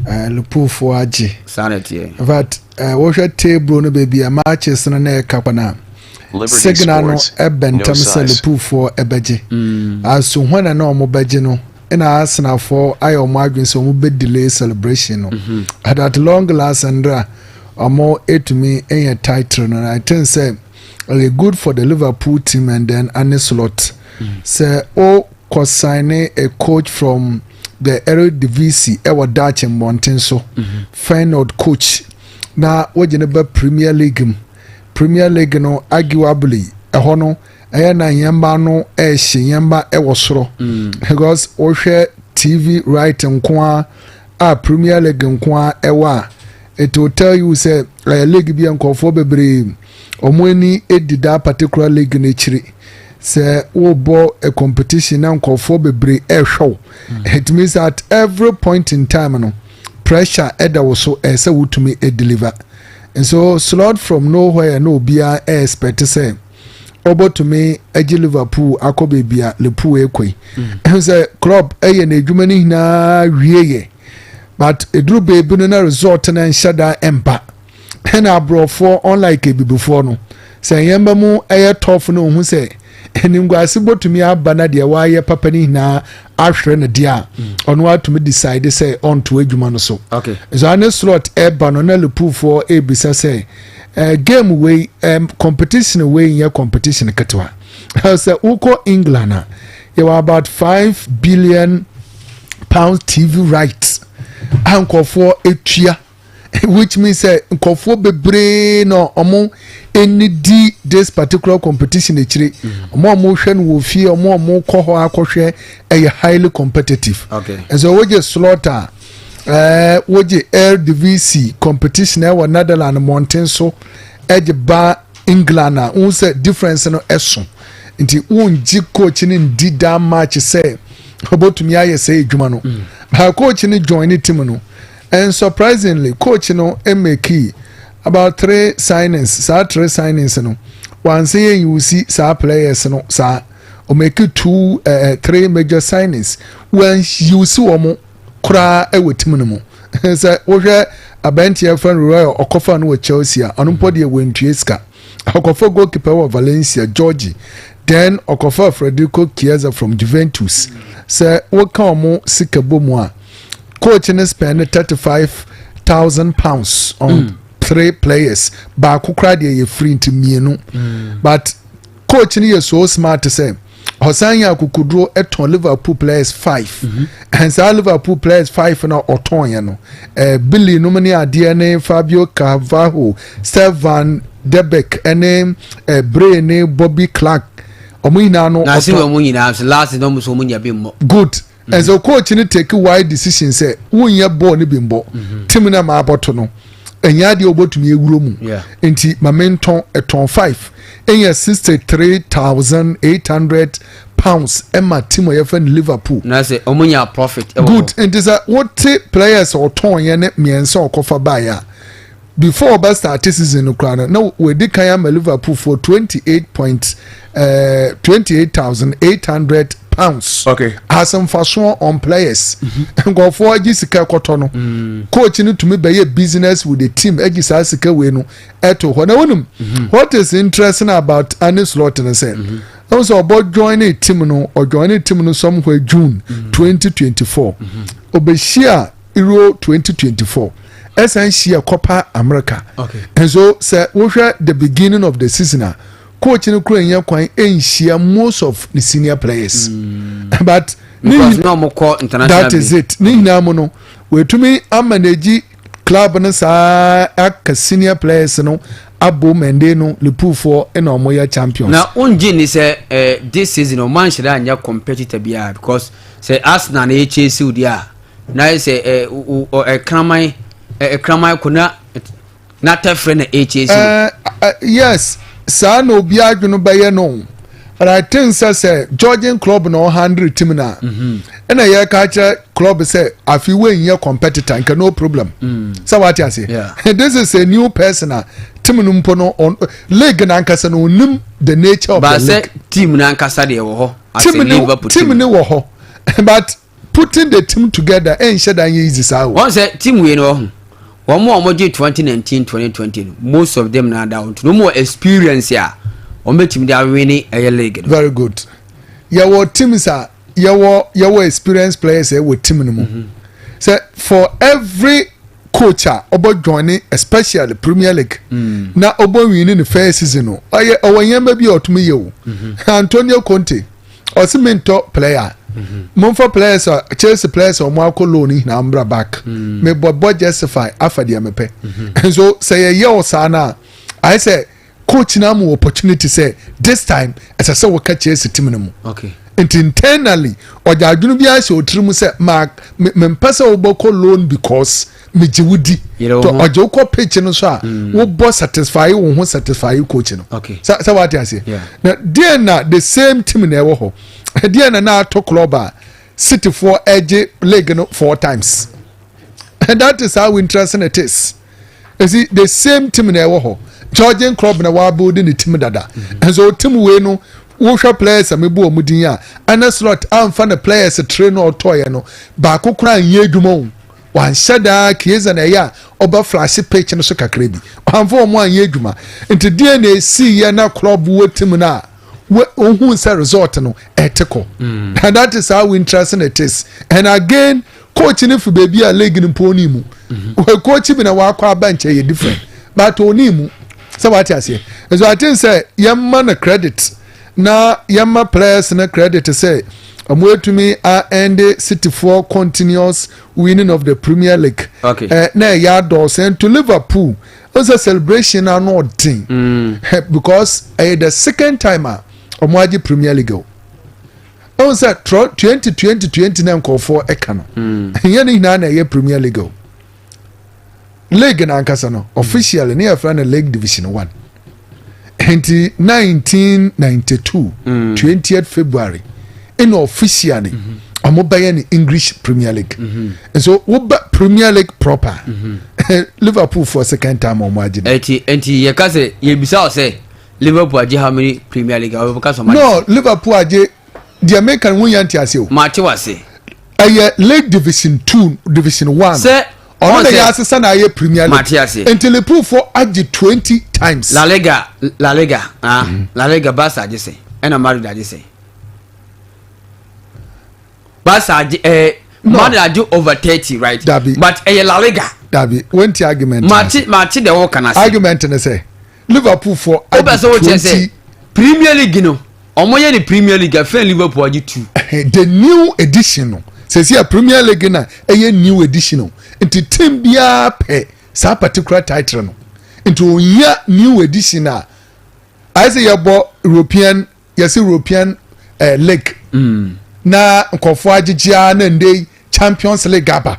Liverpool for Aji. Sanity. But what your table no baby a matches na na kapana. Signal no eben tamse Liverpool for ebeje. As when na no mo beje no. And Arsenal for ayo margin so mo be delay celebration no. At long last Andra more 8 to me any title no. I think say good for the Liverpool team and then Ancelloti. Say, oh, consign a coach from the Eredivisie ewa Dutch Mountain so Feyenoord coach na wajene ba Premier League no arguably eho no eya na yamba no yamba ewo soro because ohwe TV right nko a Premier League nko ewa it will tell you say league bi nkofo bebre omoni edida particular league na chiri say wo bo a competition na nkofo bebre ehwo it means at every point in time no pressure eda wo so say wutumi deliver and so slot from nowhere no bia expect say obo to me agi Liverpool akobe bia Liverpool ekoi say club eye na adwuma ni na wieye but eduru baby no na result na nshada empa na abrofo unlike ebi before no say yamba mu eye tough no hu say eningwase botumi abana de waye papa ni na ahwere ne dia ono atumi decide say on to adwuma no so okay so an slot eba no na Liverpool for ebisa say game way competition way in competition katwa say uko England you were about 5 billion pounds TV rights ankofo etua which means say nkofo bebre no omo any di this particular competition echire omo hwe no wo fie omo koho akohwe highly competitive okay and so we just slaughter woje Eredivisie competition wa Netherlands mountain so ba England na unse difference no eso nti unji coach ni ndida match say obotumi aye say adwuma no ha coach ni join team no and surprisingly coach no make about 3 signings no one say you see sa players no sa o make 3 major signings when you see omo kura team no mo say wo hwe abantie fan Royal okofa no Chelsea anumpo de wentueska okofa goalkeeper wa Valencia Georgie then okofa Federico Chiesa from Juventus say wo ka omo sikabomu a coach ne spend £35,000 on 3 players ba kokra de ye free into mienu but coach ne so smart to say Hosanya kukudro eton Liverpool players 5 and so Liverpool players 5 na oton ya no Billy no mani ade Fabio Carvalho Stevan Debek ene Bray Bobby Clark omuyina no na se omuyina last no so omunya bimmo good and so coach ni take wide decision say wunya ball ni bimbo team na ma aboto no enya de obotumi ewuro mu enti momentum eton 5 enya 63,800 pounds emma team of Liverpool na say omunya profit good and is what players or ton ye ne miensa okofa buy before best start season no crown no we did kaya Liverpool for 28,800 pounds okay has some fashion on players go for gisika kotono coach ni to me be business with the team egisa sika we no eto ho na wonum what is interesting about Ancelloti and say also about joining team no or joining team no somewhere June 2024 obeshia Euro 2024 essentially Copa America okay and so say we the beginning of the season coach no kro enya kwan enhia most of the senior players but no more call international that is it ni na mo no we tumi manage club no sa aka senior players no abo mende no Liverpool for na omoya champions na unji ni say this season o man shira anya competitor bia because say Arsenal na Chelsea dia na say kramai kuna na tefre na Chelsea yes sa no bia adwuno baye no but I think say Georgian club no 100 team na and I catch club say if you win your competitor and no problem so what you say this is a new person team no mpo no on league na nkasa no nim the nature of but the league team na nkasa de wo ho as Liverpool team ni wo ho but putting the team together ain't sure that easy sa one say team we no one more 2019-2020 most of them now down to no more experience ya on the team they are winning a league very good your teams are your experienced players with team no so for every coach about joining especially Premier League na obo winning the first season no oye owanyamba bi otumi ye o Antonio Conte osimento player Monfort players or Chelsea players or Marco Loni na ambra back. Me boy justify afadi amepe. And so say a year sana. I say coach namu opportunity say this time as I saw we catch Chelsea team namu. Okay. And internally or the agunu bi ase otrimu say mark me mpesa oboko loan because me jiwudi to ojo ko pitch no so a wo boss satisfy wo satisfy coach no. Okay. So what I say. Now there na the same team na ewo ho. There na to club City for edge league no 4 times. And that is how interesting it is. You see the same team na ewo ho. Georgian club na wa building the team dada. And so team we no wo players amebu omudin ya ana slot amfa na players train or toy no ba kokura nye adwuma wan shada kieza na ya oba flash page no so kakra bi amfa omo anye adwuma nti die na esi ya na club wetim na ohun say result no etiko and that is how interesting it is. And again coach ni fu baby a league ni poni mu coach bi na wa kwa bench ye different but oni mu so what I say so I think say yamma na credit na yamma players na credit say amwetumi end City for continuous winning of the Premier League. Okay. Na ya do send to Liverpool was a celebration and not thing because the second time omwaji Premier League on say 2020 na call for ekano yene na ye Premier League league na ankasa no officially na friend League Division 1 1992 20th February in officially in English Premier League and so what Premier League proper Liverpool for second time on margin enti ye kase ye bisa say Liverpool aje how many Premier League or because of no Liverpool aje the American won yanti ase match wase League Division 2 Division 1 say on the yasisa na ye Premier League Matias until Liverpool for aje 20 times La Liga La Liga Barca aje say and Madrid aje say Barca aje Madrid aje over 30 right Dabi. but La Liga Dabi went the argument match the whole can say argument na say Liverpool for aje 20 Premier League no omoye the Premier League afen Liverpool aje 2 the new edition no says here Premier League na new edition no into team bia pe sa particular title no into new edition na I say your European league na nkofo agigea na ndey Champions League aba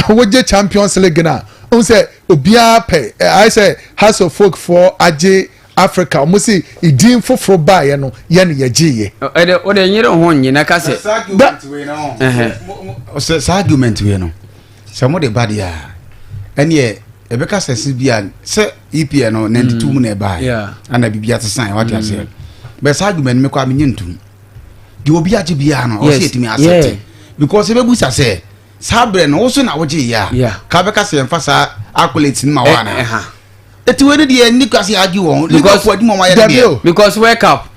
woje Champions League na on say obia pe I say House of Folk for age Africa mo say idin foforo ba ye no ye ne yagiye o de nyere ho nyina ka se argument we no se mo de bad ya ene e be ka se bia se EPL no 92 mu na ba ana bibia te sign what you say but argument me kwa me nyentum di obi age bia no o se etimi accept because e be busa se sabre no wo so na wo je ya ka be ka se mfa sa accolade ni ma wana eti we dey nikasi agi won because World Cup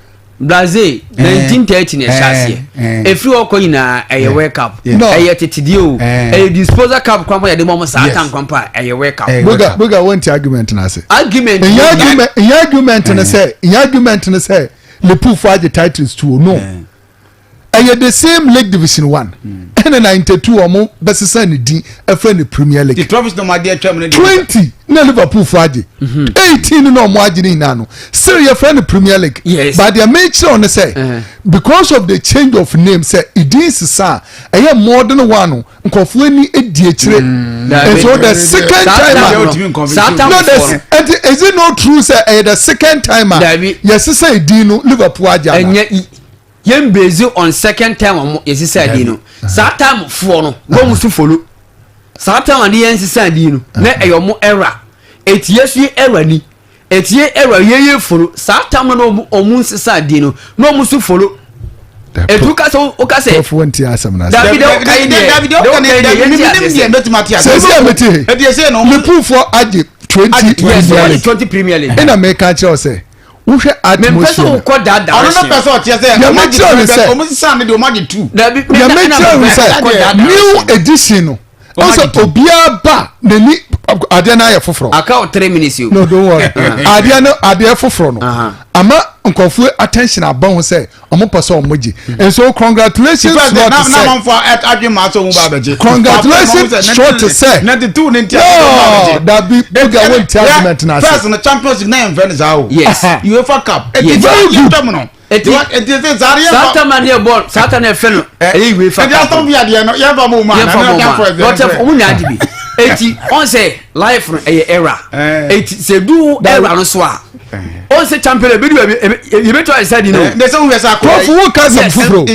Brazil 1930 na chassis every okọ ina eye World Cup eye tetidi o eye disposal cup kwampa ya de mo satan kwampa eye World Cup buga want argument na say argument na say le pour for the titles too no the same League Division 1 and 92 omo besesa ni din e friend Premier League the trophies no my dear chairman 20 na Liverpool for age 18 no mo age ni na no still your friend Premier League but they make sure on say because of the change of name say it is sir e modern one nkofo ni edi akire and so the second time is it not true say the second time yes say edin no Liverpool age yen based on second time yes say di no that time for no go musu follow that time and yen say di no na eyomo era etiesu era ni etie era yeye follow that time no omu say di no no musu follow etuka so o ka say of want asam na David say no me proof for age 20 Premier League in America cho say uhwe atmosphere me person da person tie say omo say new edition Also obia ba nani ade na ya foforo aka 3 minutes you no don't worry ade foforo no ama nkofu attention abon ho say omo person omoji and so congratulations congratulations short to say 92 nintia that be big won argument na first in the Champions League na Venice how yes UEFA Cup very good Satan here ball Satan e fe no e we fa Aston Villa de no ya fa mo ma na for what if omu nya dibi eti on say life no e era eti se du era no so a on say champion be you better I said you know they say we say who can some fufro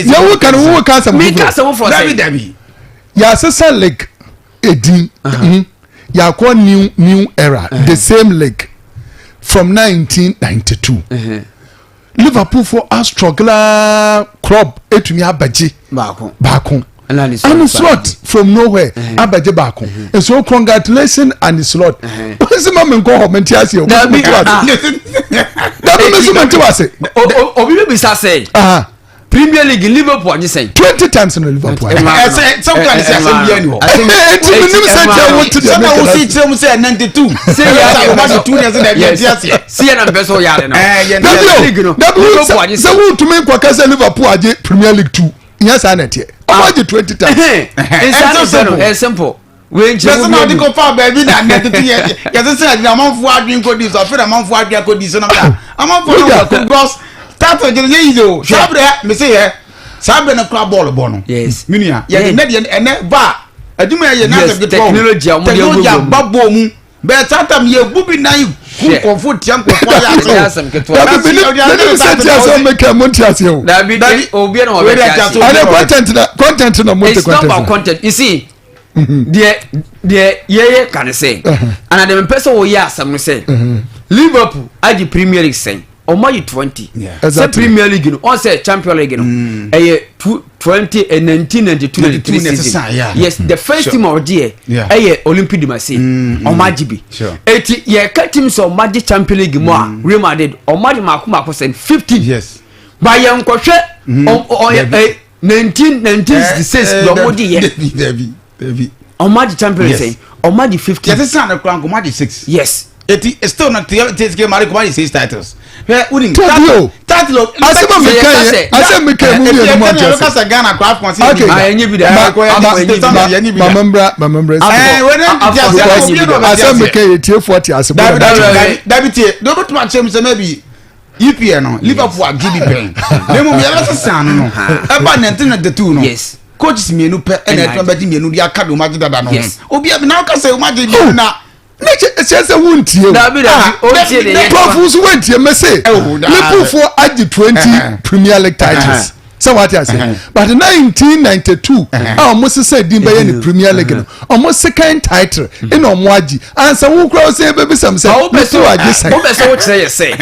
ya who can some me can some for David ya sesa league edin ya kwa new era the same league from 1992 Liverpool for a struggler club etumi abaje baako and slot from nowhere abaje baako and so congratulations and slot ose ma men ko ho menti ase o da bi obi be bisa say Premier League Liverpool anye say 20 times in Liverpool sometimes say assembly any ho say 92 say ya 92 years na bi ase see na be so yare no Liverpool anye say who to me kwa kase Liverpool aje Premier League 2 yes anete aje 20 times it's simple we nje mo na diko fa baby na 92 years yes say na manfo adwin ko dis after manfo adwin ko dis no manfo no because tato je yizo sabre me say here sabre na club ball no yes minia ye na de ene ba aduma ye na de technology babo mu be tatam ye bubi na yu ko fu tiam ko ya so da bi obi na obi content na mo it's not about content you see the ye can say and the person wo ya asam no say Liverpool agi Premier League say Omayi 20 say Premier League no on say Champions League no 20 and 1992 season yes the first team of the year Olympic de Marseille Omaji bi eti ye ka team so Omaji Champions League mo a Real Madrid Omaji makoma % 50 yes ba ye nkohwe 1966 do modi ye David Omaji Champions League Omaji 50 yes say na kranko Omaji 6 yes eti still not take Mari Omaji 6 titles title mu no mo just say Ghana craft consider enye bi da remember asem tie 40 asem David tie do go to match say maybe EPL no Liverpool give me pen dem mo ya say san no e ba 1992 no yes coaches mienu pe ene to ba di mienu di aka do Omaji dada no obi na ka say Omaji na say wontie profus wontie me say Liverpool for agi 20 Premier League titles so what I say but 1992 almost say din be in Premier League no almost second title in omoagi and so who cross say baby some say o be so what say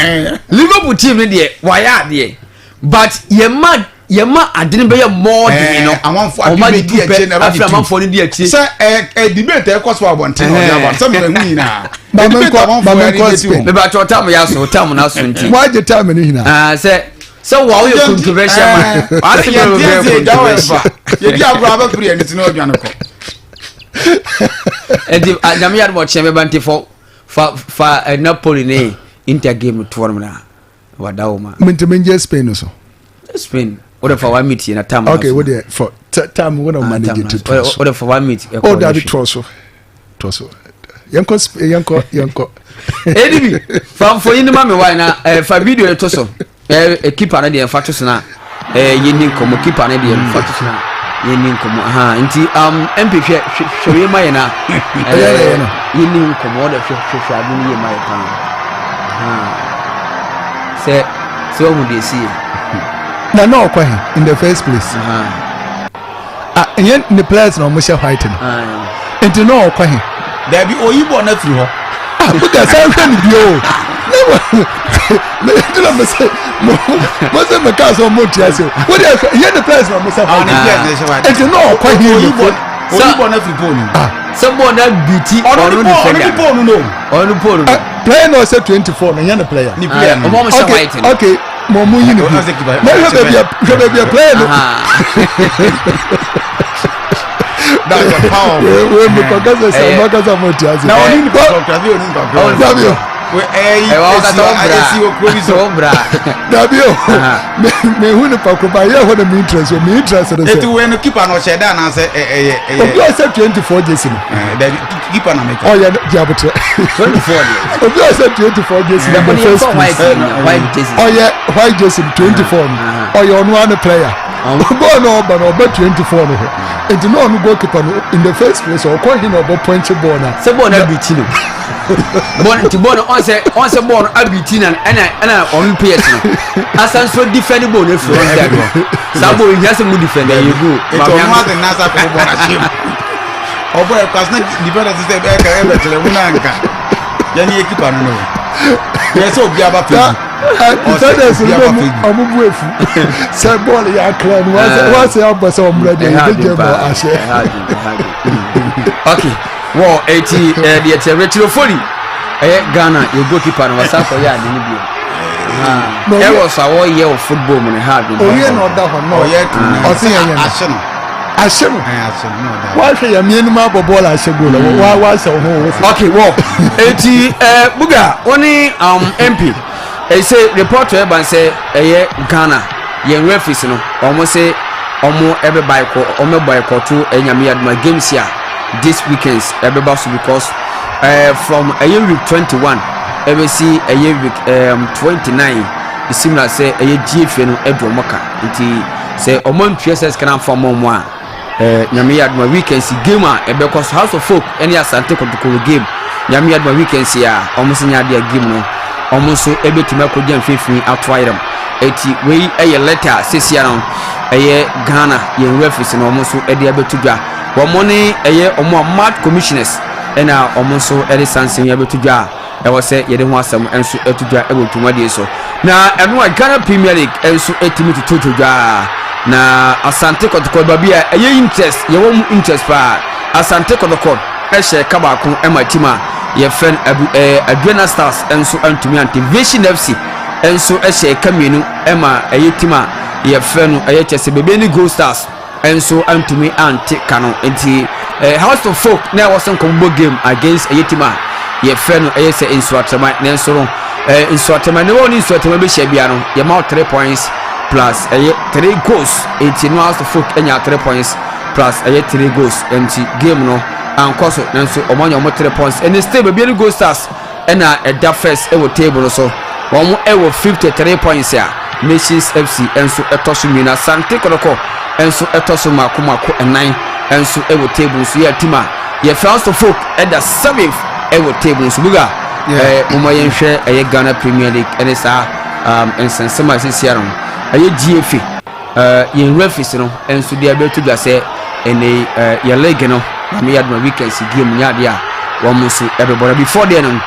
Liverpool team dey wire dey but yema adini be more than no amanfo adini di eche na after amanfo ni di eche say debate e koso abonten o ya ba so me hu nyina mamenko Spain me ba chotam ya so tam na so nti why the time ni hina say so wa we controversial man ati ye dey dawefa ye di agro aba free and no odwan ko edi adami ya mo cheme banti for Napoli ne Inter game tournament na wadawoma mentemenje Spain so Spain order for 1 minute na time okay what there for time when I manage to order for 1 minute oh that be troso yanko edibi from for yin ma me why na fa video to so keeper na dey fatos na yini komo keeper na dey fatos na yini komo nti mp hwe ma ye na yini komo order hwe adu ye ma ye pan se o mu dey see na no kwa in the first place yen the players no mo share white no enti no kwa there be oyibo na firi ho buka say hwe ni bio me dilo me say mo say me ka so mo tiase what yen the players no mo share white enti no kwa oyibo na firi poni someone that beauty on defender on polo player no say 24 na yen the player ni player mo share white okay mo mu yini bi me be player no That's the power. We because say Makasa Motiazi. Now we need to Fabio. Dabio, me who the Pakuba, you want me interest, me interested. It when keep on Sheda and say, I said 24 days. Then keep on making. Oh, yeah, Jabba 24 days. If I said 24 days, oh, yeah, why Jason 24? Oh, you're one player. Go no, but 24. And you know, goalkeeper in the first place, or quite him about point to Bona. Sabona beating. Bona on a born Abitin and on PS. As I'm so defendable if you want that. Sabo has a good defender. You go. It's not the Nasa for Bonashim. Oh, boy, because not defenders is the back ever to the Munanka. Then you keep on knowing. Yes, so be about defenders. I'm a wolf. Saboli, I claim what's the opposite of ready. Okay. Well, 80 the retro fully. Ghana, your goalkeeper was up for yard in Libya. There was our year of football when I had. Oh, yeah, not that one. No, yet. I should. Why say a minimum of ball? I should go. Why was so? Okay, well, 80 Buga, only MP. They say reporter by say Ghana, young referees, almost say almost everybody almost by to any my games here. This weekends everybody because from a year week 21 ever see a year week 29 it seems like say a year GF no Edro Maka until say omon PSS can form more nyame my weekends game because House of Folk any ASANTE KOTOKO game nyame my weekends here almost nya dia game no almost so able to make them fifth atwire them 80 we a letter says here on a Ghana yen referees no almost so e dia betudwa money a more mad commissioners and our almost so Eddie Sanson able to jar. I was say you didn't want some and so to jar able to my so now everyone Ghana Premier League and so 80 me to jar now ASANTE KOTOKO babia a interest your own interest pa ASANTE KOTOKO a share kabako and my team your friend Adrena Stars and so and to me Vision FC and so a share Camino Emma a yetima your friend a chess baby Gold Stars and so and to me anti canon into House of Folk now was some combo game against a yetima your friend a say in Swatama Nelson in Swatama no one in Swatama Shabiano your mouth 3 points plus a 3 goals 18 House of Folk and your 3 points plus a 3 goals empty game no and course and so among your 3 points and still baby Gold Stars and a da first ever table so one ever 53 points here Nations FC and so a Toshimina ASANTE KOTOKO and so a Tosuma Kumako and 9 and so ever tables here Tima your House of Folk at the 7th ever tables Buga Umayan share a Ghana Premier League and it's and San Sama Sierra a GFA in reference and so they are able to say and a your leg me had my weekends game yadia one so everybody before then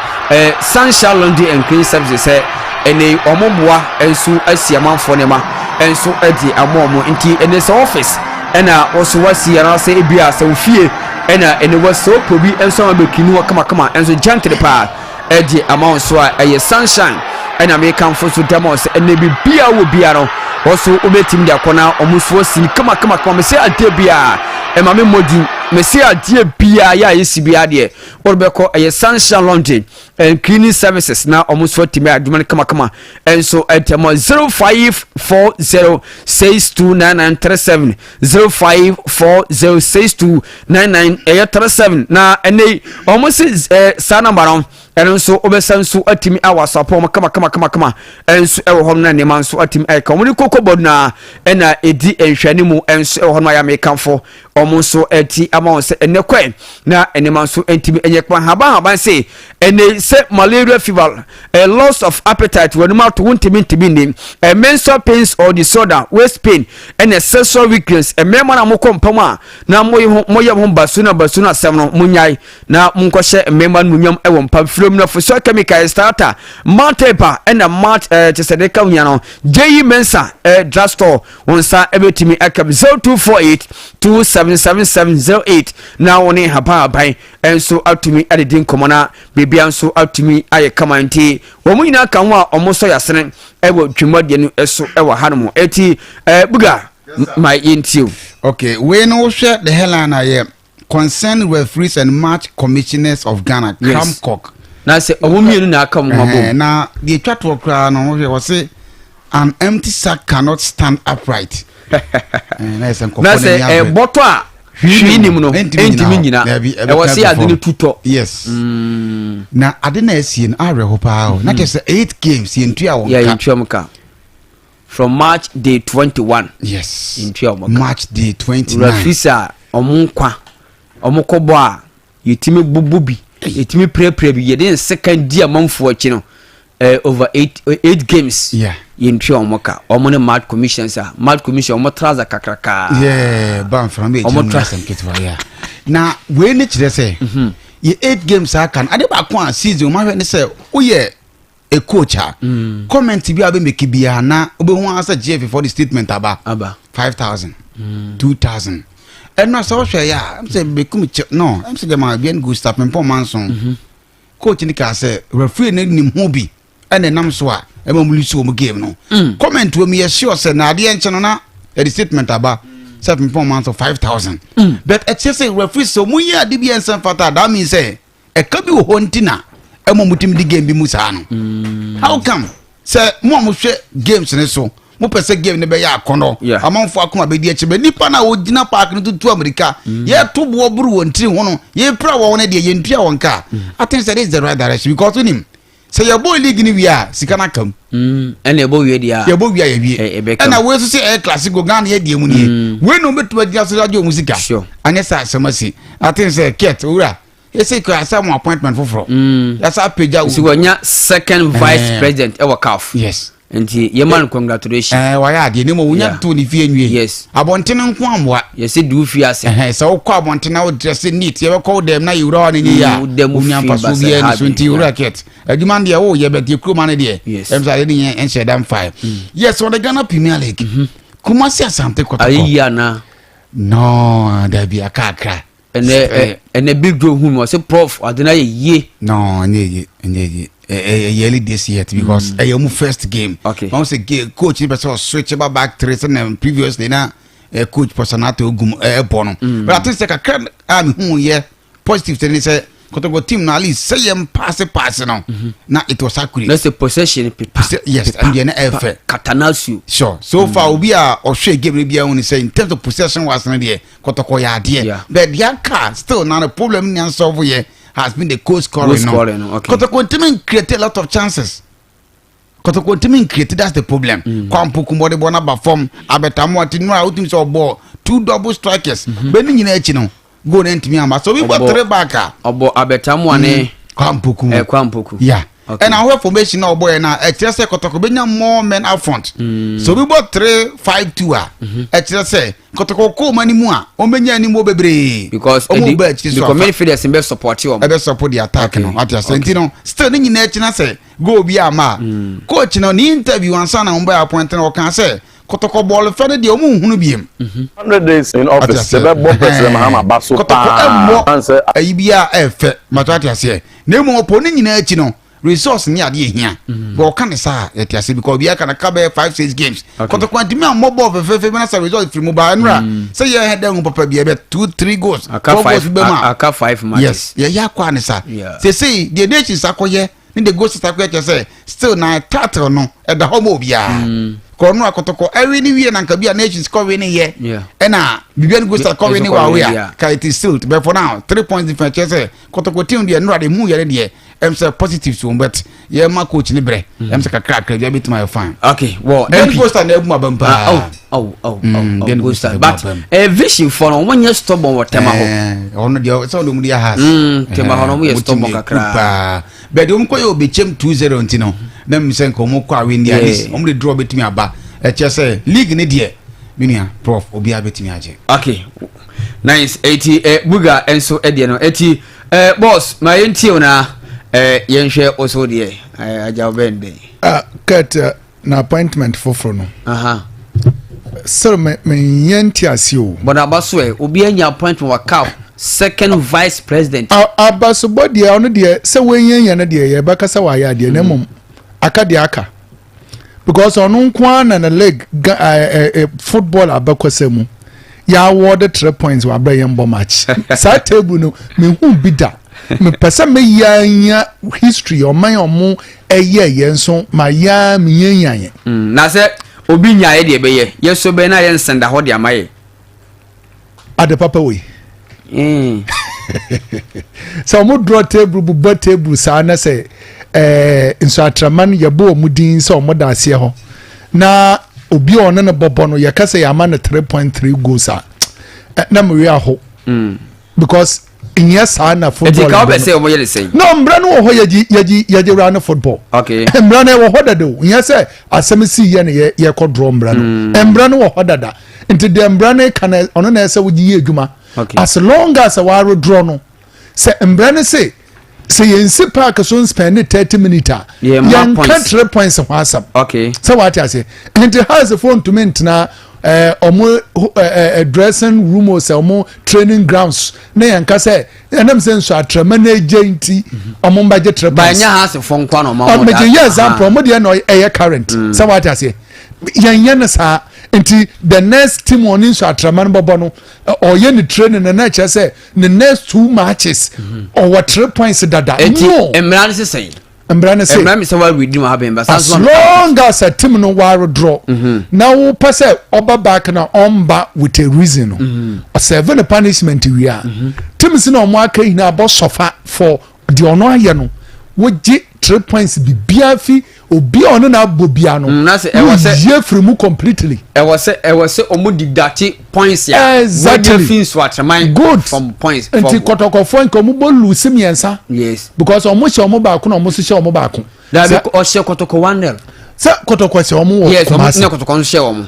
Sunshine Laundry and Clean Services say and a omoboa and so I see a man for nema and so Eddie a more into in this office and also was here and say Bia so fear and it was so probably and so be kinua come and so jump to the park Eddie amount so a Sunshine and I may come for so demos and maybe Bia will be around also obetim dia kona almost was see come me say Adebia and my modi me say Adebia ya yesibia de orbeko a Sunshine Laundry and Cleaning Services now almost 40 me adumane come and so at 0540629937 0540629937 na and almost sa number on and so obesan so atimi awasapom come and so e ho na ne man so atimi e ka omuni kokobod na e na edi enhwane mu en so e ho na ya mekan fo omo so ati amount se enekwe na eneman so entimi enyekwa haba say ene se malaria fever a loss of appetite when mouth won't mean a menstrual pains or disorder waist pain and a sexual weakness a member na mokompama na moyam basuna semno munyai na munkoshe member munyam e won pam from na for chemical starter maltepa and a malt chesedeka unyano JE Mensa drugstore wonsa ebetimi akam 0248277708 na woni haba bai enso atumi adedin komona bibia nso atumi aye kamanti wo mu nyina kan wa omoso yasene ewo dwumadie no eso ewo hanom eti buga my intio. Okay, we no share the headline here. Concerned referees and match commissioners of Ghana, Cramcock. Now say a woman na come now the chat work no was say an empty sack cannot stand upright. Now say a bottle hwinim no entimi nyina e was say adini tuto. Yes. Na adina esien arehopa o. Na just 8 games yentua won. Yeah, yentua mka. From March day 21. Yes. Yentua mka. March day 29. Refisa omunkwa omukobo a yetimi bububi yetimi pre bi yeden second dia manfo achi no over 8 games. Yeah. Yentua omoka omone mad commissions a mad commission omotraza kakraka. Yeah, ban from me omotraza nketwa yeah. Na we ni kire say ye 8 games aka ade ba kwa season ma hwe ni say oye a coach comment bi abe make bia na obehu asa GF for the statement aba 5,000 2,000 and no so hwe ya am say bekum no am say jama bien go stop me manson coach ni ka say referee na nim hu bi ene nam so a e ma mulusi o mu game no comment we me sure say na ade enche no na the statement aba 7.5,000 but it say referee so mu ya de bi ensan fata that means say e ka bi wo hontina e mo mutim di game bi musa no how come say mo hwe games ne so mo pese game ne be ya akono amanfo akoma be di eche be nipa na ogina park no tutu America ye to bo buru wontiri ho no ye pra wo ne de ye ntua wonka I think that is the right direction because unim say your boy league ni wi a sika na kam and your boy wi dia your boy wi ya wi and we so say classic go Ghana ye die mu ni we no betu dia so radio music anya sa samasi I think say ket ura you say you have appointment for that's our page. So when you second vice president ever calf. Yes. And your man congratulations. Why are you no one to the fear? Yes. Abontin and what? Yes, it do fear. So call Bontina would just neat. You ever call them now you run in here. Them you racket. A demand the oh, yeah, but you crew man dear. Yes. I'm sorry and said I'm fine. Yes, on the Ghana Premier League. Kumasi asante KOTOKO. No, there be a car cry. And a big bro who was a prof, I deny ye. No, yearly this year because I am first game. Okay. Once a coach, you better switch about back to and previously now a coach personato bono. But I think like a crowd I'm who yeah positive thing is a KOTOKO team now at least say pass now. Now it was accurate. That's the possession. Yes, and the NFL. Catanasu. Sure. So far we are or share game we are only saying in terms of possession was not there. KOTOKO ya there. But the car still not a problem in solve here has been the goal scoring. Okay. KOTOKO team created a lot of chances. KOTOKO team created that's the problem. Kwampu kumbode bona perform abetamu atinu out teams of ball 2 double strikers. Beni nyina echi no. Go into me so we got 3 back obo abetamu ane kwampuku yeah okay. And our formation now boy na just say KOTOKO benya more men up front so we got 3-5-2 say KOTOKO ko mani mu a o benya ni mo bebre because the midfielders in best support you best support the attack no at the same time still ni nyina echi na say go bi ama coach no ni interview ansa na mba appoint na o kan say KOTOKO ball fere de omu hunu biem 100 days in office se be bo president Mahama Baso answer ayibia efe matati ase na mu opo ni nyina achi no resource ni ade ehia bo kan sa yeti ase because bia kan ka be 5-6 games KOTOKO antimi am mobile fefe na sa result free mobile nra say ye head down papa bia be 2-3 goals aka 5 matches yes ya kwa ne sa say the nations akoye ni the goals akoye say still na title no e da homo bia kono KOTOKO every new year na kabia nations score ni ye na bibian go start score ni wa we ka it is still but for now 3 points difference say KOTOKO team dey no dey mu yere dey em say positive so but ye ma coach ni bre em say kakra bia bit my fine okay well then go start na ebu bempah then go start but vision for no one year stubborn whatever ho ono dey so no mu dey has tema ho no mu year stubborn kakra but um ko yo BECHEM 2-0 ntino na mi sen ko mo kwa win dia this om dey draw betimi aba e che say league ni dey minia prof obi abetimi age okay nice 80 buga enso e dey no 80 boss my ntio na yenhwe oso dey ajaw bende cut na appointment for no so me yenti asio but abaso obi anya appointment wa cow second vice president abaso body ono dey say wenyen na dey ye bakasa wa ya dey na mum aka dey aka because on kwan na leg football abakwasemu ya award 3 points wa bra yembo match sa table no me hu bida me pesa me ya history o man omo eye yenso ma ya me yanyan na se obi nyae de beye yeso be na ye nsenda ho de amaye ade papa we so mo draw table bu table sa na say nso atraman yabo omudin so omoda ase ho na obi ono ne bobo no yakase yama na 3.3 goals na me aho because yes na football ka be say omoye le say no mbra no ho yaji run football okay mbra no ho dada yes asem si ye ne ye ko draw mbra no mbra no ho dada into the mbra no kan ono na ese woji adwuma as long as a waro draw no say mbra no say yensi park so spend 30 minutes yan can 3 points of WhatsApp okay so what I say and it has a phone to mint na omo dressing room or omo training grounds na yan ka say enam senso atrama na agenti omo budget 3 points ba nya has phone kwa no ma mo dey example omo dey no current so what I say yan sa nti the next team on in so atraman bobo no or ye ni training na cha say the next 2 matches or what 3 points dada no emran say emran me say wa redeem happen but as long as a team no war draw now we pass oba back na omba with a reason or 7 punishment we are team si no mo aka hina abo sofa for the ono aye no wo gi 3 points bi biafi obi ono na bobia no na say e was ye free mu completely e was omo didati points ya exactly fins what remind good from points enti kotoko fo nko mo bolu simiensa yes because omo she omo ba ko na omo so she omo ba ko da be o she kotoko 1-0 sa kotoko she omo wo yes omo ne kotoko she omo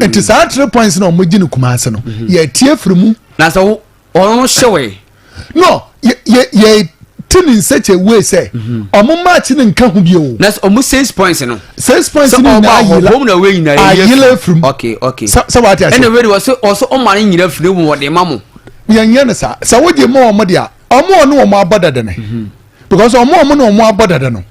enti sa 3 points na omo gi ni kumase no ye tie free mu na so omo she we no ye in such a way say omo match ni nka hu bi o that's almost 6 points no 6 points ni na home na way na ayila from okay so what I say anyway was also o man nyira free mu wo de mamo yan na sa wo je mo omo dia omo no omo abodada ne because omo no omo abodada no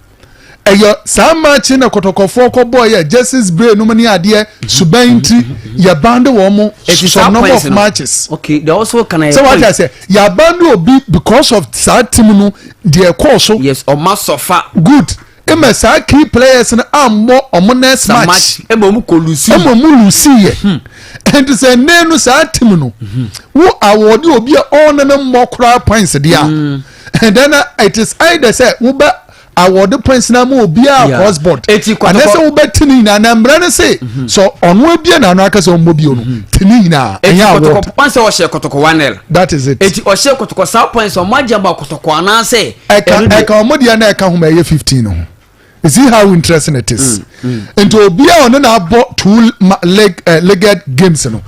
eyo sa match na kotokofo ko boy ya justice brain no mani ade subanti ya band wo mo some number of matches okay they also can so what I say ya band obi because of that team no their course so yes o masofa good ema sa key players na ammo omo next match ema mu ko lucy ye and to say nenu sa team no wo award obi on na mo kra points dia and then it is either say wo ba award points na mo bia cross board and say we betini na na mbra na say so onwo bia na no aka so mo bia no tini na enya award once o share kotoko 1-0 that is it eti o share kotoko sa points o maja ba kotoko ana say eka mo dia na eka homa ye 15 no you see how interesting it is and to bia on na abo 2 legged games no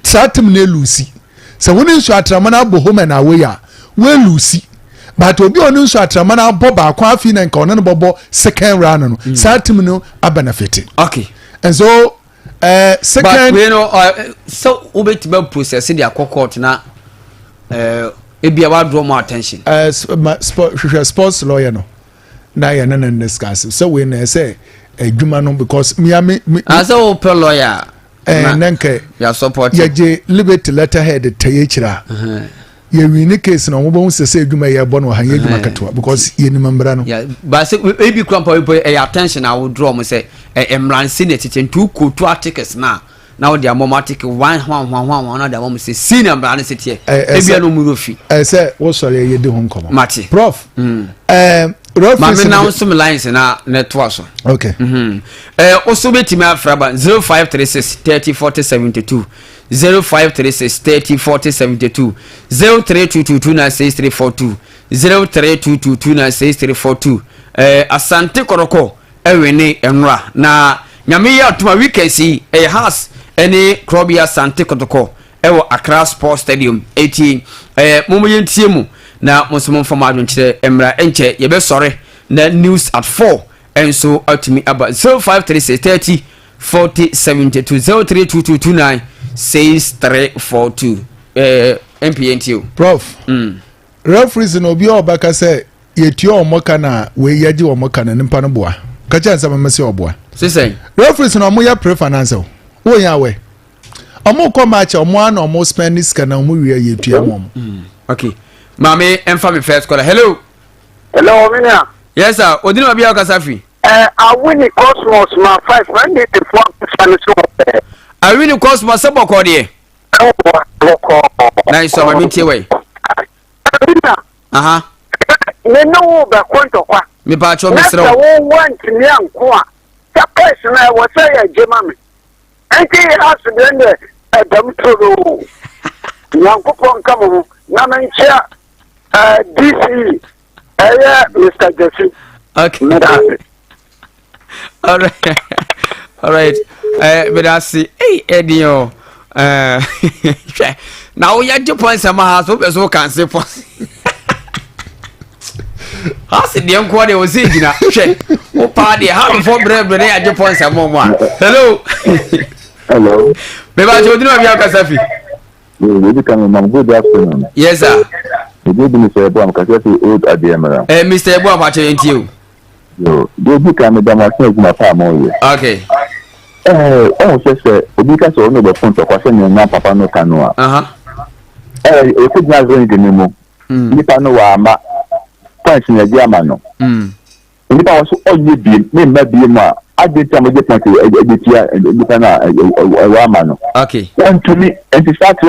satim na lucy so when you atrama na abo home na away a we lucy but obi onu so atrama na boba akwa afi na nka ono bobo second round no satim no a benefit okay and so second but we know so ubetiba process the akokot na ebia wa draw more attention sports lawyer no na ya na discuss so we na say adwuma no because me as a open lawyer nanke ya support ya je liberty letterhead tayechira ye win case no mo bon se adwuma ye bo no han ye adwuma katwa because ye ni membra no yeah but say ebi krampa we attention I will draw mo say emransi ne tete two kotu articles na wo dia mom article 1 na dia mom say senior mbra se tie ebi no mu rofi say wo sori ye de ho nkomo mati prof Mami na some lines na network so. Okay. Also betimi afraba 0536 30 40 72 0536 30 40 72 0322296342 0322296342 asante koroko ewene enra na nyame ya tuma weekend has any Krobia Asante Kotoko ewo Accra Sports Stadium 18 momo yentie mu na mosomon fama adwenche emra enche yebe sore na news at 4 and so ultimately about 0536 30 40 72 0322296342 MPNTO prof referees no bi obaka say yetio omoka na we yaji omoka na nimpa no boa ka cha nsama mase oboa Sisay. Referees no mo ya preference o. Wo ya we. Omo ko match omo an omo spend this kana omo wi ye tua mom. Okay. Mame emfa me first caller. Hello. Hello, Minia. Yes sir. Odini obi akasafi. I win the Cosmos my 5 when they the 4 Spanish. I win the Cosmos saboko de. Nice so mame tie we. Aha. Me no be kwonto kwa. Me pa cho me sro. Na wo want me anko a. Ta person I was say agema me. Enti has been the Adam Toro. Yankopon kamo na menchia DC Mr. Jesse. Okay. All right. But I see. Hey, Edio. Now we have to point some house. So can say for. How's the young quality was saying? Oh, party. How before bread? But I have to point some more. Hello. Hello. Maybe I told you about Kasafi. Good afternoon. Yes, sir. Mr. Ebom, old Adiamara. Mr. Ebom, I'm watching you. You can be my family. Okay. Says, because of the phone to question your papa no canoa. If it's not going to Nemo, Nipano, points in a Germano. If I was all you be, maybe more. I did some of the point to Ramano. Okay. And to me, and to start with